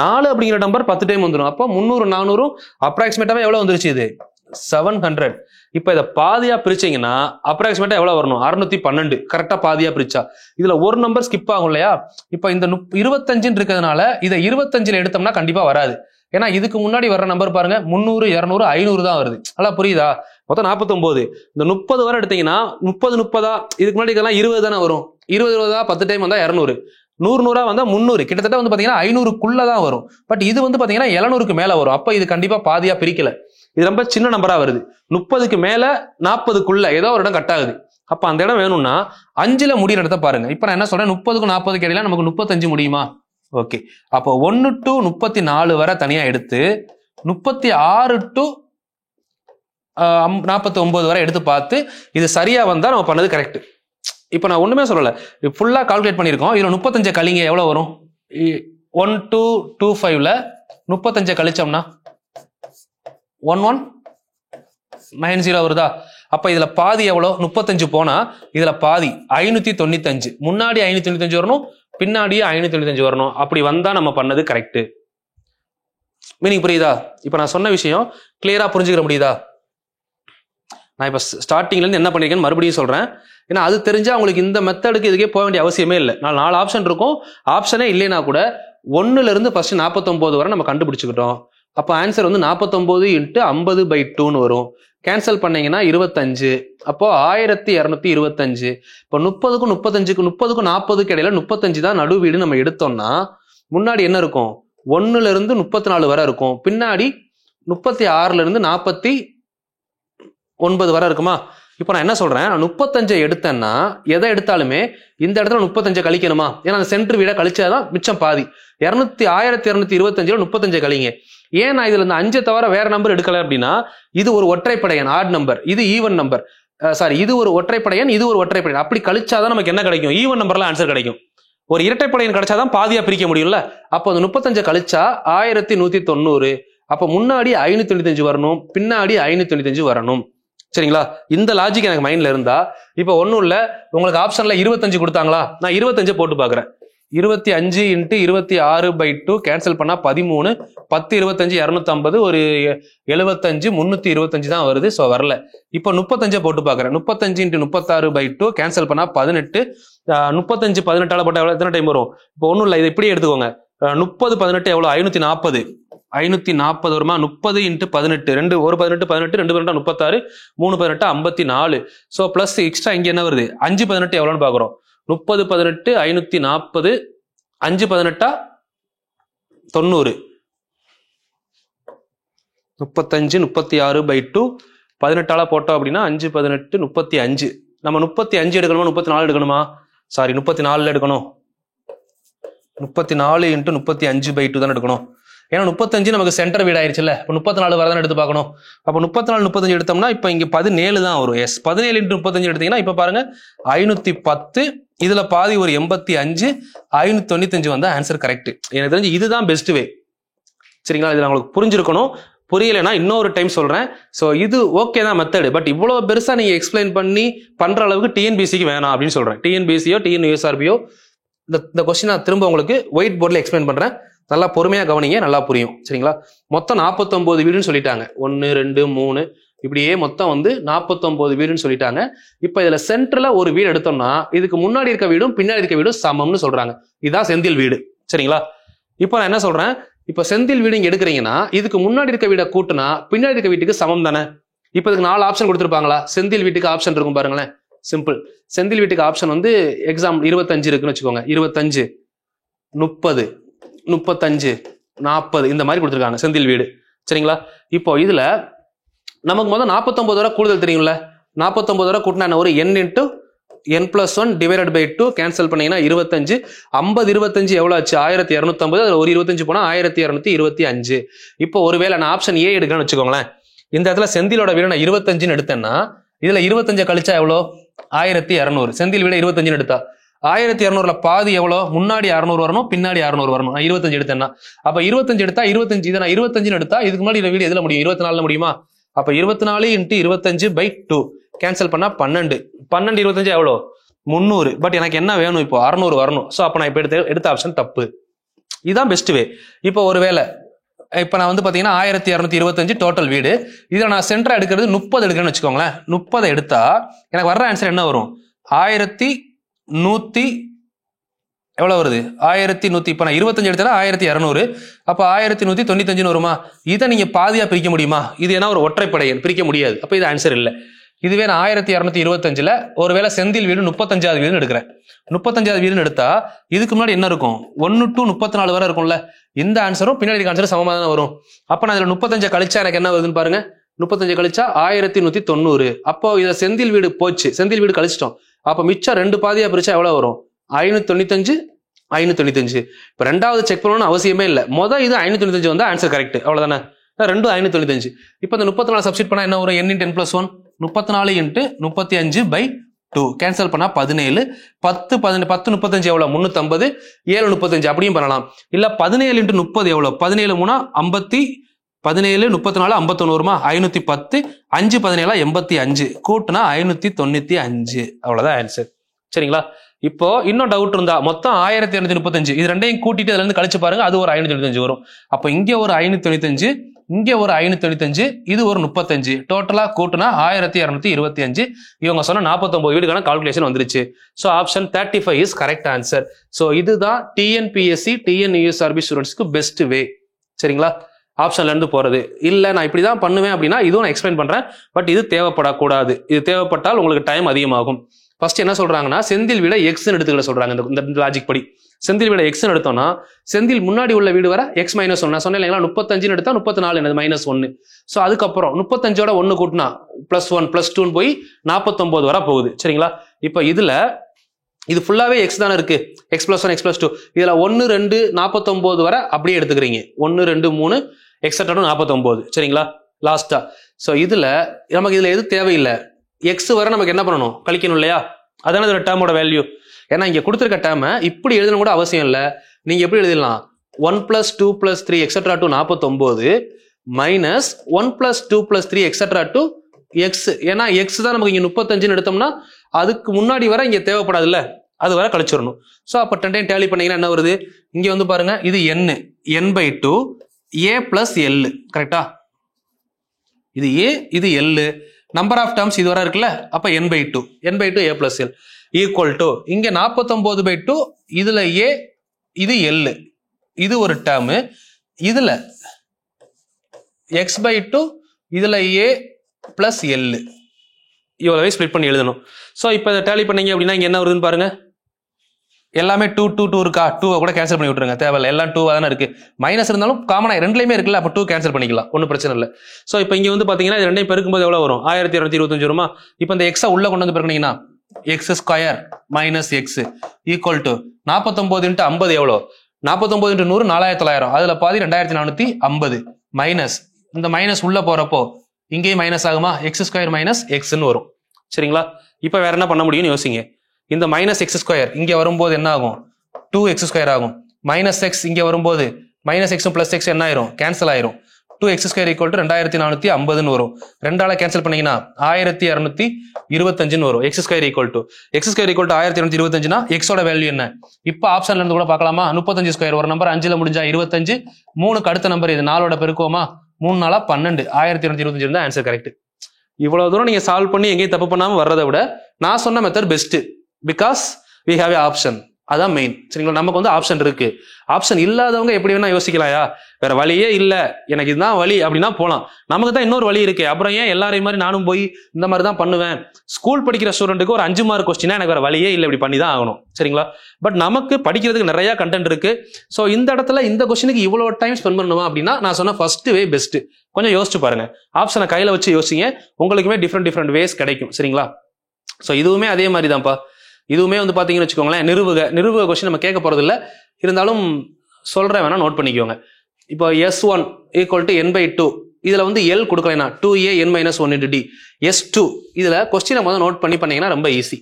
4 அப்படிங்கிற நம்பர் 10 டைம் வந்துடும். அப்போ 300 400 அப்ராக்சிமேட்டாவே எவ்வளவு வந்துருச்சு? இது 700. இப்ப இதை பாதியா பிரிச்சீங்கன்னா அப்ராக்சிமேட்டா எவ்வளவு வரணும்? 612. கரெக்டா பாதியா பிரிச்சா இதுல ஒரு நம்பர் ஸ்கிப் ஆகும் இல்லையா? இப்ப இந்த 25 இருக்கிறதுனால இதை 25ல எடுத்தோம்னா கண்டிப்பா வராது. ஏன்னா இதுக்கு முன்னாடி வர்ற நம்பர் பாருங்க 300 200 500 தான் வருது. நல்லா புரியுதா? மொத்தம் 49. இந்த 30 வரை எடுத்தீங்கன்னா 30 இதுக்கு முன்னாடி இதெல்லாம் 20 தானே வரும். 20 10 டைம் வந்தா 200, 100 வந்தா 300. கிட்டத்தட்ட வந்து பாத்தீங்கன்னா 500க்குள்ளதான் வரும். பட் இது வந்து பாத்தீங்கன்னா 700க்கு மேல வரும். அப்ப இது கண்டிப்பா பாதியா பிரிக்கல. இது ரொம்ப சின்ன நம்பரா வருது. 30க்கு மேல 40க்குள்ள ஏதோ ஒரு இடம் கட் ஆகுது. அப்ப அந்த இடம் வேணும்னா 5ல முடிகிற இடத்த பாருங்க. இப்ப நான் என்ன சொல்றேன், 30க்கும் 40க்கு இடையில நமக்கு 35 முடியுமா? ஓகே, அப்போ 1 to 34 வரை தனியா எடுத்து 36 to 49 வரை எடுத்து பார்த்து இது சரியா வந்தா நம்ம பண்ணது கரெக்ட். இப்ப நான் ஒண்ணுமே சொல்லல, ஃபுல்லா கால்குலேட் பண்ணிருக்கோம். இதுல 35 கழிங்க எவ்வளவு வரும்? 1225ல 35 கழிச்சோம்னா 1190 வருதா? அப்ப இதுல பாதி எவ்வளவு? 35 போனா இதுல பாதி 595. முன்னாடி 595 வரணும், பின்னாடியே 595 வரணும். அப்படி வந்தா நம்ம பண்ணது கரெக்ட். மீனிங் புரியுதா? இப்ப நான் சொன்ன விஷயம் கிளியரா புரிஞ்சுக்கிற முடியுதா? நான் இப்ப ஸ்டார்டிங்ல இருந்து என்ன பண்ணிருக்கேன்னு மறுபடியும் சொல்றேன். ஏன்னா அது தெரிஞ்சா உங்களுக்கு இந்த மெத்தடுக்கு இதுக்கே போக வேண்டிய அவசியமே இல்லை. 4 ஆப்ஷன் இருக்கும். ஆப்ஷனே இல்லைன்னா கூட 1ல இருந்து ஃபர்ஸ்ட் 49 வரை நம்ம கண்டுபிடிச்சுக்கிட்டோம். அப்போ ஆன்சர் வந்து 49 × 50/2 வரும். கேன்சல் பண்ணீங்கன்னா 25. அப்போ 1225. இப்போ 30க்கும் 40க்கு இடையில 35 தான் நடு வீடு நம்ம எடுத்தோம்னா முன்னாடி என்ன இருக்கும்? 1ல இருந்து 34 வரை இருக்கும். பின்னாடி 36ல இருந்து 46 9 வரை இருக்குமா? இப்போ நான் என்ன சொல்றேன், நான் 35 எடுத்தேன்னா எதை எடுத்தாலுமே இந்த இடத்துல 35 கழிக்கணுமா? ஏன்னா அந்த சென்டர் வீட கழிச்சாதான் மிச்சம் பாதி. 1225 35 கழிங்க. ஏன் நான் இதுல இந்த 5 தவிர வேற நம்பர் எடுக்கல அப்படின்னா, இது ஒரு ஒற்றைப்படை எண், ஆட் நம்பர், இது ஈவன் நம்பர். சாரி, இது ஒரு ஒற்றைப்படை எண், இது ஒரு ஒற்றைப்படை எண். அப்படி கழிச்சாதான் நமக்கு என்ன கிடைக்கும்? ஈவன் நம்பர்ல ஆன்சர் கிடைக்கும். ஒரு இரட்டைப்படை எண் கிடைச்சாதான் பாதியா பிரிக்க முடியும்ல. அப்போ அந்த 35 கழிச்சா 1190. அப்ப முன்னாடி 595 வரணும், பின்னாடி 595 வரணும். சரிங்களா? இந்த லாஜிக் எனக்கு மைண்ட்ல இருந்தா, இப்ப ஒண்ணும் இல்ல, உங்களுக்கு ஆப்ஷன்ல 25 கொடுத்தாங்களா, நான் 25 போட்டு பாக்குறேன். 25 × 26/2 கேன்சல் பண்ணா 13, 10 25 250, ஒரு 75 325 தான் வருது. சோ வரல. இப்ப 35 போட்டு பாக்குறேன். 35 × 36/2 கேன்சல் பண்ணா 18, 35 18 போட்டா எவ்வளவு, எத்தனை டைம் வரும்? இப்போ ஒண்ணும் இல்ல, இதை இப்படியே எடுத்துக்கோங்க. 30 18 எவ்வளவு? 540. 540 வருமா? 30 × 18, 2 1 18 18, 2 18 36, 3 18 54. சோ பிளஸ் எக்ஸ்ட்ரா இங்க என்ன வருது? 5 18 எவ்வளவுன்னு பாக்குறோம். 30 18 540, 5 18 90, 35 36/2 18 போட்டோம் அப்படின்னா 5 18 35. நம்ம 35 எடுக்கணுமா 34 எடுக்கணுமா? சாரி, 34 எடுக்கணும். 34 × 35/2 தான் எடுக்கணும். ஏன்னா 35 நமக்கு சென்டர் வீடு ஆயிடுச்சுல்ல. இப்போ 34 வரதான் எடுத்து பார்க்கணும். அப்போ 34 35 எடுத்தோம்னா இப்போ இங்க 17 தான் வரும். எஸ், 17 × 35 எடுத்தீங்கன்னா இப்போ பாருங்க 510, இதுல பாதி ஒரு 85, 595 வந்தா ஆன்சர் கரெக்ட். எனக்கு தெரிஞ்சு இதுதான் பெஸ்ட் வே. சரிங்களா? இதுல உங்களுக்கு புரிஞ்சிருக்கணும். புரியலைன்னா இன்னொரு டைம் சொல்றேன். ஸோ இது ஓகே தான் மெத்தடு. பட் இவ்வளவு பெருசா நீங்க எக்ஸ்பிளைன் பண்ணி பண்ற அளவுக்கு டிஎன்பிசிக்கு வேணாம் அப்படின்னு சொல்றேன். டிஎன்பிசியோ டிஎன்யூஎஸ்ஆர்பியோ இந்த கொஸ்டின் நான் திரும்ப உங்களுக்கு ஒயிட் போர்டில் எக்ஸ்பிளைன் பண்றேன். நல்லா பொறுமையா கவனிங்க, நல்லா புரியும். சரிங்களா? மொத்தம் 49 வீடுன்னு சொல்லிட்டாங்க. 1 2 3 இப்படியே மொத்தம் 49 வீடுன்னு சொல்லிட்டாங்க. இப்ப இதுல சென்டர்ல ஒரு வீடு எடுத்தோம்னா இதுக்கு முன்னாடி இருக்க வீடும் பின்னாடி இருக்க வீடும் சமம்னு சொல்றாங்க. இதுதான் செந்தில் வீடு. சரிங்களா? இப்போ நான் என்ன சொல்றேன், இப்ப செந்தில் வீடு இங்க எடுக்கிறீங்கன்னா இதுக்கு முன்னாடி இருக்க வீடை கூட்டினா பின்னாடி இருக்க வீட்டுக்கு சமம் தானே. இப்ப இதுக்கு 4 ஆப்ஷன் கொடுத்துருப்பாங்களா? செந்தில் வீட்டுக்கு ஆப்ஷன் இருக்கும் பாருங்களேன். சிம்பிள். செந்தில் வீட்டுக்கு ஆப்ஷன் எக்ஸாம் 25 இருக்குன்னு வச்சுக்கோங்க. 25 30 35 40 இந்த மாதிரி கொடுத்துருக்காங்க செந்தில் வீடு. சரிங்களா? இப்போ இதுல நமக்கு முதல் 49 வரை கூடுதல் தெரியும்ல. 49 வரை கூட்டினா ஒரு n × n+1/2 கேன்சல் பண்ணீங்கன்னா 25. 50 25 எவ்வளவு ஆச்சு? 1250. அதுல ஒரு 25 போனா 1225. இப்போ ஒருவேளை நான் ஆப்ஷன் ஏ எடுக்கிறேன்னு வச்சுக்கோங்களேன். இந்த இடத்துல செந்திலோட வீடு நான் 25ன்னு எடுத்தேன்னா இதுல 25 கழிச்சா எவ்வளோ? 1200. செந்தில் வீடு 25ன்னு எடுத்தா 1200ல பாதி எவ்வளோ? முன்னாடி 600 வரணும், பின்னாடி 600 வரணும். நான் 25 எடுத்தேன்னா அப்ப 25 எடுத்தா 25, இதை நான் 25ன்னு எடுத்தா இதுக்கு முன்னாடி இந்த வீடு எதுல முடியும்? 24ல முடியுமா? அப்ப 24 × 25/2 கேன்சல் பண்ணா 12. 12 25 எவ்வளோ? 300. பட் எனக்கு என்ன வேணும்? இப்போ 600 வரணும். சோ அப்ப நான் இப்ப எடுத்த ஆப்ஷன் தப்பு. இதுதான் பெஸ்ட் வே. இப்போ ஒருவேளை இப்ப நான் பாத்தீங்கன்னா 1225 டோட்டல் வீடு. இதுல நான் சென்டரா எடுக்கிறது 30 எடுக்கிறேன்னு வச்சுக்கோங்களேன். 30 எடுத்தா எனக்கு வர்ற ஆன்சர் என்ன வரும்? 1100 எவ்வளவு வருது? 1100. இப்ப நான் 25 எடுத்தா 1200. அப்ப 1195 வருமா? இதை நீங்க பாதியா பிரிக்க முடியுமா? இது என்ன ஒரு ஒற்றைப்படை எண், பிரிக்க முடியாது. அப்ப இது ஆன்சர் இல்ல. இதுவே நான் 1225ல ஒருவேளை செந்தில் வீடு 35வது வீடுன்னு எடுக்கிறேன். 35வது வீடுன்னு எடுத்தா இதுக்கு முன்னாடி என்ன இருக்கும்? 1 to 34 வரை இருக்கும்ல. இந்த ஆன்சரும் பின்னாடி ஆன்சரும் சமமா தான் வரும். அப்ப நான் இதுல 35 கழிச்சா எனக்கு என்ன வருதுன்னு பாருங்க. 35 கழிச்சா 1190. அப்போ இதை செந்தில் வீடு போச்சு, செந்தில் வீடு கழிச்சிட்டோம். அப்ப மிச்சம் 2 பாதியா பிரிச்சா எவ்வளவு வரும்? 595 595. இப்ப ரெண்டாவது செக் பண்ணணும்னு அவசியமே இல்லை. இது 595 வந்தா ஆன்சர் கரெக்ட். அவ்வளவுதானே? ரெண்டும் 595. இப்ப இந்த 34 சப்ஸ்டிட் பண்ணா என்ன வரும்? n × n+1 34 × 35/2 கேன்சல் பண்ணா 17. 10 35 எவ்வளவு? 350. 7 35 அப்படியும் பண்ணலாம். இல்ல 17 × 30 எவ்வளவு? 17 3 50, 17 34 51 வருமா? 510. 5 17 85 கூட்டினா 595. அவ்வளவுதான் ஆன்சர். சரிங்களா? இப்போ இன்னும் டவுட் இருந்தா மொத்தம் 1235 இது ரெண்டையும் கூட்டிட்டு அதுல இருந்து கழிச்சு பாருங்க. அது ஒரு 595 வரும். அப்ப இங்க ஒரு 595, இங்க ஒரு 595, இது ஒரு 35. டோட்டலா கூட்டினா 1225. இவங்க சொன்ன 49 வீடுக்கான கால்குலேஷன் வந்துருச்சு. So option 35 is correct answer. So இதுதான் டிஎன்பிஎஸ்சி டிஎன்யூஎஸ்ஆர்பி ஸ்டூடெண்ட்ஸ்க்கு பெஸ்ட் வே. சரிங்களா? ஆப்ஷன்ல இருந்து போறது. இல்ல நான் இப்படிதான் பண்ணுவேன் அப்படின்னா இதுவும் நான் எக்ஸ்பிளைன் பண்றேன். பட் இது தேவைப்படக்கூடாது. இது தேவைப்பட்டால் உங்களுக்கு டைம் அதிகமாகும். ஃபர்ஸ்ட் என்ன சொல்றாங்கன்னா செந்தில் விட எக்ஸ்ன்னு எடுத்துக்கிட்ட சொல்றாங்க. இந்த லாஜிக் படி செந்தில் விட எக்ஸ்ன்னு எடுத்தோம்னா செந்தில் முன்னாடி உள்ள வீடு வர எக்ஸ் மைனஸ் ஒன். நான் சொன்னேன் இல்லைங்களா, 35 எடுத்தா 34 என்னது -1. ஸோ அதுக்கப்புறம் 35ஓட 1 கூட்டினா +1 +2 போய் 49 வர போகுது. சரிங்களா? இப்போ இது ஃபுல்லாவே எக்ஸ் தானே இருக்கு, x+1 x+2. இதுல 1 2 49 வர அப்படியே எடுத்துக்கிறீங்க. 1 2 3 எக்ஸட்ரா 49. சரிங்களா? லாஸ்டா ஸோ நமக்கு இதுல எது தேவையில்லை, எக்ஸ் வர நமக்கு என்ன பண்ணணும், கழிக்கணும் இல்லையா? அதான இதோட டேர்மோட வேல்யூ. ஏன்னா இங்க கொடுத்துருக்க டேர்மை இப்படி எழுதணும் கூட அவசியம் இல்லை. நீங்க எப்படி எழுதிடலாம், 1 + 2 + 3 எக்ஸட்ரா 49 மைனஸ் 1 + 2 + 3 எக்ஸட்ரா எக்ஸ். ஏன்னா எக்ஸ் தான் நமக்கு இங்க 35 எடுத்தோம்னா அதுக்கு முன்னாடி வர இங்க தேவைப்படாதுல்ல, அது வர கழிச்சிடணும். ஸோ அப்போ 10 டேலி பண்ணீங்கன்னா என்ன வருது, இங்க வந்து பாருங்க இது n/2 a + l. கரெக்டா? இது a இது l, நம்பர் ஆஃப் டேர்ம்ஸ் இது வர இருக்குல்ல, அப்ப n/2 a + l equal to இங்க 49/2 இதுல a இது l, இது ஒரு டேர்ம், இதுல x/2 இதுல a + l இவ்வளவே ஸ்ப்ளிட் பண்ணி எழுதணும். ஸோ இப்போ இதை டேலி பண்ணீங்க அப்படின்னா இங்க என்ன வருதுன்னு பாருங்க, எல்லாமே 2 2 2 இருக்கா, 2 கூட கேன்சல் பண்ணி விட்டுருங்க, தேவையில்லை, எல்லாம் 2 தானே இருக்கு. மைனஸ் இருந்தாலும் காமனா ரெண்டுலையுமே இருக்குல்ல, அப்போ 2 கேன்சல் பண்ணிக்கலாம், ஒன்றும் பிரச்சனை இல்லை. ஸோ இப்போ இங்க வந்து பாத்தீங்கன்னா இது ரெண்டையும் பெருக்கும்போது எவ்வளவு வரும், 1225 வருமா? இப்போ இந்த எக்ஸா உள்ள கொண்டு வந்து பெருக்கினீங்கன்னா x² - x ஈக்குவல் டு 49 × 50 எவ்வளோ, 49 × 100 4900, அதுல பாதி 2450 மைனஸ் இந்த மைனஸ் உள்ள போறப்போ இங்கேயும் மைனஸ் ஆகுமா, x² - xன்னு வரும். சரிங்களா? இப்போ வேற என்ன பண்ண முடியும்னு யோசிங்க. இந்த -x² இங்க வரும்போது என்ன ஆகும், 2x² ஆகும். -x இங்க வரும்போது -x + x என்ன ஆயிரும், கேன்சல் ஆயிரும். 2x² = 2450 வரும். 2ஆல கேன்சல் பண்ணீங்கன்னா 1225 வரும். x² = 1225னா x ஓட வேல்யூ என்ன? இப்போ ஆப்ஷன்ல இருந்து கூட பார்க்கலாமா, 35² ஒரு நம்பர் 5ல முடிஞ்சா 25, 3க்கு அடுத்த நம்பர் இது 4ஓட பெருக்குவோமா, 3 4 12, 1225 இருந்தா ஆன்சர் கரெக்ட். இவ்வளவு தூரம் நீங்க சால்வ் பண்ணி எங்கேயும் தப்பு பண்ணாம வர்றதை விட நான் சொன்ன method best, because we have a option. அதான் மெயின். சரிங்களா? நமக்கு வந்து ஆப்ஷன் இருக்கு. ஆப்ஷன் இல்லாதவங்க எப்படி வேணா யோசிக்கலாயா, வேற வழியே இல்ல எனக்கு இதுதான் வழி அப்படின்னா போலாம். நமக்கு தான் இன்னொரு வழி இருக்கு, அப்புறம் ஏன் எல்லாரையும் மாதிரி நானும் போய் இந்த மாதிரி தான் பண்ணுவேன். ஸ்கூல் படிக்கிற ஸ்டூடெண்ட்டுக்கு ஒரு 5 மார்க் கொஸ்டினா எனக்கு வேற வழியே இல்லை, இப்படி பண்ணி தான் ஆகணும். சரிங்களா? பட் நமக்கு படிக்கிறதுக்கு நிறைய கண்டென்ட் இருக்கு. ஸோ இந்த இடத்துல இந்த கொஸ்டினுக்கு இவ்வளவு டைம் ஸ்பெண்ட் பண்ணணுமா அப்படின்னா நான் சொன்ன ஃபர்ஸ்ட் வே பெஸ்ட். கொஞ்சம் யோசிச்சு பாருங்க, ஆப்ஷனை கையில வச்சு யோசிங்க, உங்களுக்குமே டிஃப்ரெண்ட் வேஸ் கிடைக்கும். சரிங்களா? ஸோ இதுவுமே அதே மாதிரி தான்ப்பா. இதுவுமே வந்து பாத்தீங்கன்னு வச்சுக்கோங்களேன், நிறுவுக கொஸ்டின் நம்ம கேட்க போறது இல்லை, இருந்தாலும் சொல்றேன், வேணா நோட் பண்ணிக்கோங்க. இப்போ S1 = n/2 இதுல வந்து L கொடுக்கலைன்னா 2a n - 1 × d. S2 இதுல கொஸ்டினை முதல்ல நோட் பண்ணீங்கன்னா ரொம்ப ஈஸி.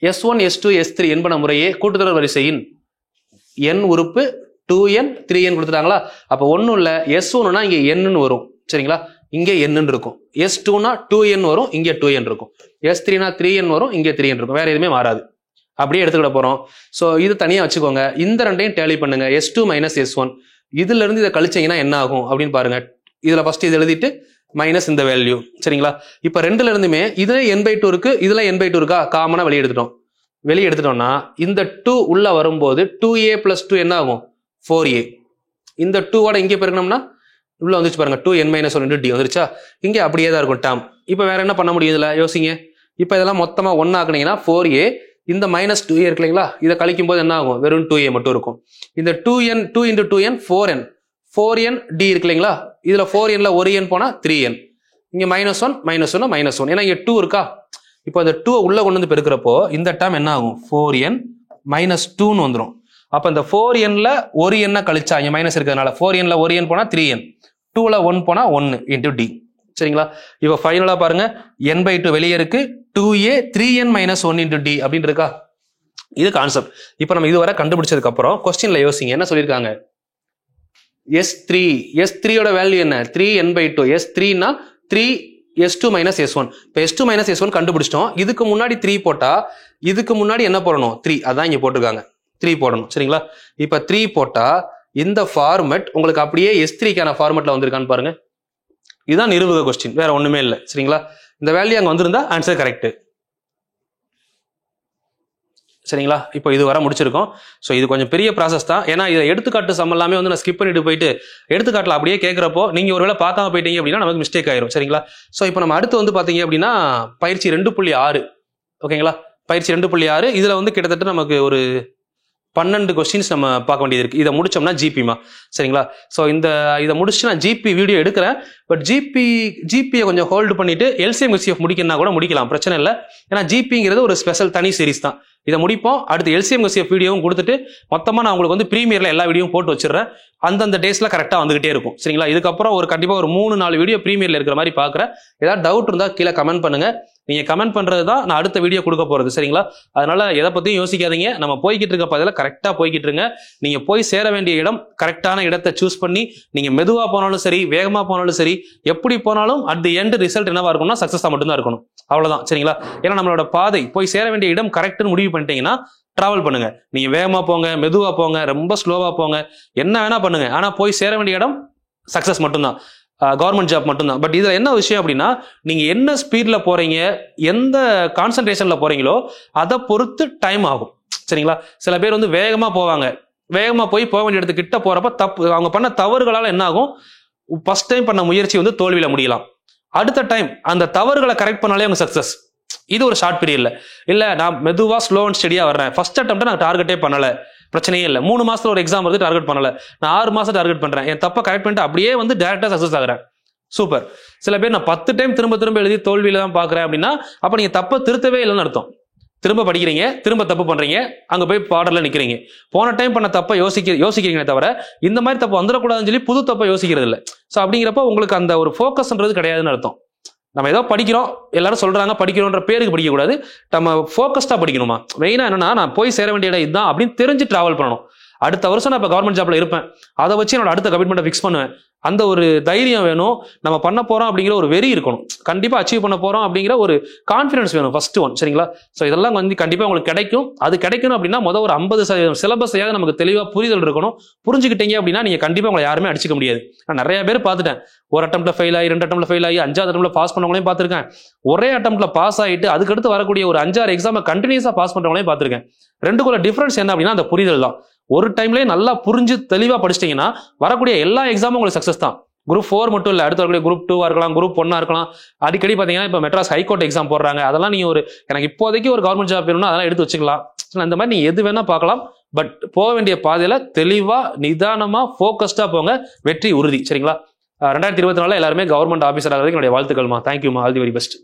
S1 S2 S3 என்பன முறையே கூட்டுத்தொடர் வரிசையின் n உறுப்பு 2n 3n கொடுத்துட்டாங்களா, அப்போ ஒன்னும் இல்ல, S1னா இங்க n வரும். சரிங்களா? இங்கே n இருக்கும். S2னா 2n வரும், இங்க 2n இருக்கும். S3னா 3n வரும், இங்க 3n இருக்கும். வேற எதுவுமே மாறாது. அப்படியே எடுத்துக்கிட போறோம். சோ இது தனியா வச்சுக்கோங்க. இந்த ரெண்டையும் டேலி பண்ணுங்க. S2 - S1 இதுல இருந்து இதை கழிச்சீங்கன்னா என்ன ஆகும் அப்படின்னு பாருங்க. இதுல ஃபர்ஸ்ட் இது எழுதிட்டு மைனஸ் இந்த வேல்யூ. சரிங்களா? இப்ப ரெண்டுல இருந்துமே இதுல n/2 இருக்கு, இதுல n/2 இருக்கா, காமனா வெளியே எடுத்துட்டோம்னா இந்த 2 உள்ள வரும்போது 2a + 2 என்ன ஆகும், 4a. இந்த 2ஓட இங்கே பெருக்கணும்னா உள்ள வந்துச்சு பாருங்க, 2n - 1 × d வந்துருச்சா, இங்க அப்படியே தான் இருக்கும் டேர்ம். இப்ப வேற என்ன பண்ண முடியும் இதுல யோசிங்க. இப்ப இதெல்லாம் மொத்தமா 1 ஆக்குனீங்கன்னா 4a, இந்த -2a இருக்கு இல்லைங்களா, இதை கழிக்கும் போது என்ன ஆகும், வெறும் 2a மட்டும் இருக்கும். இந்த 2n 2 × 2n 4n d இருக்கு இல்லைங்களா, இதுல 4nல ஒரு n போனா 3n, இங்க -1 -1 -1, ஏன்னா இங்க 2 இருக்கா. இப்போ இந்த 2 உள்ள கொண்டு வந்து பெருக்கிறப்போ இந்த டேர்ம் என்ன ஆகும், 4n - 2ன்னு வந்துடும். அப்ப இந்த 4nல ஒரு n கழிச்சா இங்க மைனஸ் இருக்கிறதுனால 4nல ஒரு n போனா 3n, 2ல 1 போனா 1 × d. சரிங்களா? இப்போ ஃபைனலா பாருங்க, n/2 வெளியே இருக்கு, 2a 3n - 1 × d அப்படின்னு இருக்கா. இது கான்செப்ட். இப்போ நம்ம இதுவரை கண்டுபிடிச்சதுக்கு அப்புறம் கொஸ்டின்ல யோசிங்க, என்ன சொல்லியிருக்காங்க, S3ஓட வேல்யூ என்ன, 3n/2. S3னா 3s2 - s1. இப்போ S2 - s1 கண்டுபிடிச்சிட்டோம். இதுக்கு முன்னாடி 3 போட்டா இதுக்கு முன்னாடி என்ன போடணும், 3. அதான் இங்க போட்டிருக்காங்க, 3 போடணும். சரிங்களா? இப்ப 3 போட்டா இந்த ஃபார்மட் உங்களுக்கு அப்படியே S3க்கான ஃபார்மட்ல வந்திருக்கான்னு பாருங்க. இதுதான் நிறுவுக கொஸ்டின், வேற ஒண்ணுமே இல்லை. சரிங்களா? இந்த வேல்யூ அங்க வந்திருந்தா ஆன்சர் கரெக்ட். சரிங்களா? இப்போ இது வர முடிச்சிருக்கோம். ஸோ இது கொஞ்சம் பெரிய ப்ராசஸ் தான். ஏன்னா இதை எடுத்துக்காட்டு சம் எல்லாமே வந்து நான் ஸ்கிப் பண்ணிட்டு போயிட்டு எடுத்துக்காட்டில் அப்படியே கேட்குறப்போ நீங்கள் ஒருவேளை பார்க்காம போயிட்டீங்க அப்படின்னா நமக்கு மிஸ்டேக் ஆயிரும். சரிங்களா? ஸோ இப்போ நம்ம அடுத்து வந்து பார்த்தீங்க அப்படின்னா பயிற்சி 2.6 ஓகேங்களா, பயிற்சி 2.6 இதுல வந்து கிட்டத்தட்ட நமக்கு ஒரு 12 கொஸ்டின்ஸ் நம்ம பார்க்க வேண்டியது இருக்கு. இதை முடிச்சோம்னா ஜிபிமா, சரிங்களா? ஸோ இதை முடிச்சு நான் ஜிபி வீடியோ எடுக்கிறேன். பட் ஜிபியை கொஞ்சம் ஹோல்டு பண்ணிட்டு எல்சிஎம் ஹெச்சிஎஃப் முடிக்கணும்னா கூட முடிக்கலாம், பிரச்சனை இல்லை. ஏன்னா ஜிபிங்கிறது ஒரு ஸ்பெஷல் தனி சீரிஸ் தான். இதை முடிப்போம். அடுத்து எல்சிஎம் ஹெச்சிஎஃப் வீடியோவும் கொடுத்துட்டு மொத்தமாக நான் உங்களுக்கு வந்து ப்ரீமியர்ல எல்லா வீடியோவும் போட்டு வச்சிடுறேன். அந்தந்த டேஸ்ல கரெக்டாக வந்துகிட்டே இருக்கும், சரிங்களா? இதுக்கப்புறம் கண்டிப்பாக ஒரு 3-4 வீடியோ ப்ரீமியர்ல இருக்கிற மாதிரி பார்க்குறேன். ஏதாவது டவுட் இருந்தால் கீழே கமெண்ட் பண்ணுங்க. நீங்க கமெண்ட் பண்றது தான் நான் அடுத்த வீடியோ கொடுக்க போறது, சரிங்களா? அதனால எதை பத்தியும் யோசிக்காதீங்க. நம்ம போய்கிட்டு இருக்க பதில கரெக்டா போய்கிட்டு இருங்க. நீங்க போய் சேர வேண்டிய இடம் கரெக்டான இடத்தை சூஸ் பண்ணி நீங்க மெதுவா போனாலும் சரி, வேகமா போனாலும் சரி, எப்படி போனாலும் அட் தி எண்ட் ரிசல்ட் என்னவா இருக்கும்னா சக்சஸா மட்டும்தான் இருக்கணும். அவ்வளவுதான், சரிங்களா? ஏன்னா நம்மளோட பாதை போய் சேர வேண்டிய இடம் கரெக்ட்னு முடிவு பண்ணிட்டீங்கன்னா டிராவல் பண்ணுங்க. நீங்க வேகமா போங்க, மெதுவா போங்க, ரொம்ப ஸ்லோவா போங்க, என்ன வேணா பண்ணுங்க. ஆனா போய் சேர வேண்டிய இடம் சக்சஸ் மட்டும்தான், கவர்மெண்ட் ஜாப் மட்டும்தான். பட் இதுல என்ன விஷயம் அப்படின்னா, நீங்க என்ன ஸ்பீட்ல போறீங்க, எந்த கான்சன்ட்ரேஷன்ல போறீங்களோ அதை பொறுத்து டைம் ஆகும், சரிங்களா? சில பேர் வந்து வேகமா போவாங்க, வேகமா போக வேண்டிய இடத்துக்கு கிட்ட போறப்ப அவங்க பண்ண தவறுகளால என்ன ஆகும், ஃபர்ஸ்ட் டைம் பண்ண முயற்சி வந்து தோல்வியில முடியலாம். அடுத்த டைம் அந்த தவறுகளை கரெக்ட் பண்ணாலே அவங்க சக்சஸ். இது ஒரு ஷார்ட் பீரியட்ல. இல்ல நான் மெதுவா ஸ்லோ அண்ட் ஸ்டெடியா வர்றேன், ஃபர்ஸ்ட் அட்டெம்ப்ட் நான் டார்கெட்டே பண்ணல, பிரச்சனையே இல்லை. 3 மாசத்துல ஒரு எக்ஸாம் வந்து டார்கெட் பண்ணல, நான் 6 மாசம் டார்கெட் பண்றேன், என் தப்பை கரெக்ட் பண்ணிட்டு அப்படியே வந்து டைரக்டா சக்சஸ் ஆகிறேன், சூப்பர். சில பேர் நான் 10 டைம் திரும்ப எழுதி தோல்வியில தான் பாக்குறேன் அப்படின்னா அப்ப நீங்க தப்பை திருத்தவே இல்லைன்னு அர்த்தம். திரும்ப படிக்கிறீங்க, திரும்ப தப்பு பண்றீங்க, அங்க போய் பார்டர்ல நிக்கிறீங்க. போன டைம் பண்ண தப்பை யோசிக்கிறீங்களே தவிர இந்த மாதிரி தப்பு வந்துடக்கூடாதுன்னு சொல்லி புது தப்பை யோசிக்கிறது இல்லை. ஸோ அப்படிங்கிறப்ப உங்களுக்கு அந்த ஒரு ஃபோக்கஸ்ன்றது கிடையாதுன்னு அர்த்தம். நம்ம ஏதோ படிக்கிறோம், எல்லாரும் சொல்றாங்க படிக்கிறோன்ற பேருக்கு படிக்கக்கூடாது, நம்ம ஃபோக்கஸ்டா படிக்கணுமா. மெயினா என்னன்னா, நான் போய் சேர வேண்டிய இடம் இதுதான் அப்படின்னு தெரிஞ்சு டிராவல் பண்ணணும். அடுத்த வருஷம் நான் இப்போ கவர்மெண்ட் ஜாப்ல இருப்பேன், அதை வச்சு என்னோட அடுத்த கமிட்மெண்ட்டை ஃபிக்ஸ் பண்ணுவேன். அந்த ஒரு தைரியம் வேணும், நம்ம பண்ண போறோம் அப்படிங்கிற ஒரு வெறி இருக்கணும், கண்டிப்பா அச்சீவ் பண்ண போறோம் அப்படிங்கிற ஒரு கான்ஃபிடன்ஸ் வேணும், ஃபர்ஸ்ட் ஒன், சரிங்களா? ஸோ இதெல்லாம் வந்து கண்டிப்பா உங்களுக்கு கிடைக்கும். அது கிடைக்கணும் அப்படின்னா முதல் ஒரு 50% சிலபஸையாவது நமக்கு தெளிவா புரிதல் இருக்கணும். புரிஞ்சுக்கிட்டீங்க அப்படின்னா நீங்க கண்டிப்பா உங்களை யாருமே அடிச்சுக்க முடியாது. நான் நிறைய பேர் பார்த்துட்டேன், ஒரு அட்டம்ப்ட்ல ஃபெயில் ஆகி, 2 அட்டம்ப்ட்ல ஃபெயில் ஆகி, 5வது அட்டம்ப்ட்ல பாஸ் பண்ணவங்களையும் பார்த்திருக்கேன். ஒரே அட்டம்ப்ட்ல பாஸ் ஆகிட்டு அதுக்கடுத்து வரக்கூடிய ஒரு 5-6 எக்ஸாமை கண்டினியூஸா பாஸ் பண்றவங்களையும் பார்த்திருக்கேன். ரெண்டுக்குள்ள டிஃபரன்ஸ் என்ன அப்படின்னா அந்த புரிதல் தான். ஒரு டைம்லேயே நல்லா புரிஞ்சு தெளிவா படிச்சிட்டீங்கன்னா வரக்கூடிய எல்லா எக்ஸாமும் உங்களுக்கு சக்சஸ் தான். குரூப் 4 மட்டும் இல்லை, அடுத்த வரக்கூடிய குரூப் 2 இருக்கலாம், குரூப் 1 இருக்கலாம். அடிக்கடி பார்த்தீங்கன்னா இப்போ மெட்ராஸ் ஹைகோர்ட் எக்ஸாம் போடுறாங்க. அதெல்லாம் நீங்க எனக்கு இப்போதைக்கு ஒரு கவர்மெண்ட் ஜாப் வேணும்னா அதெல்லாம் எடுத்து வச்சுக்கலாம். இந்த மாதிரி நீங்க எது வேணா பார்க்கலாம். பட் போக வேண்டிய பாதையில தெளிவா நிதானமா ஃபோக்கஸ்டா போங்க, வெற்றி உறுதி, சரிங்களா? 2024 எல்லாருமே கவர்மெண்ட் ஆஃபீஸர் ஆகிறதுக்கு என்னுடைய வாழ்த்துக்கள்மா. தேங்க்யூமா, ஆல் தி வெரி பெஸ்ட்.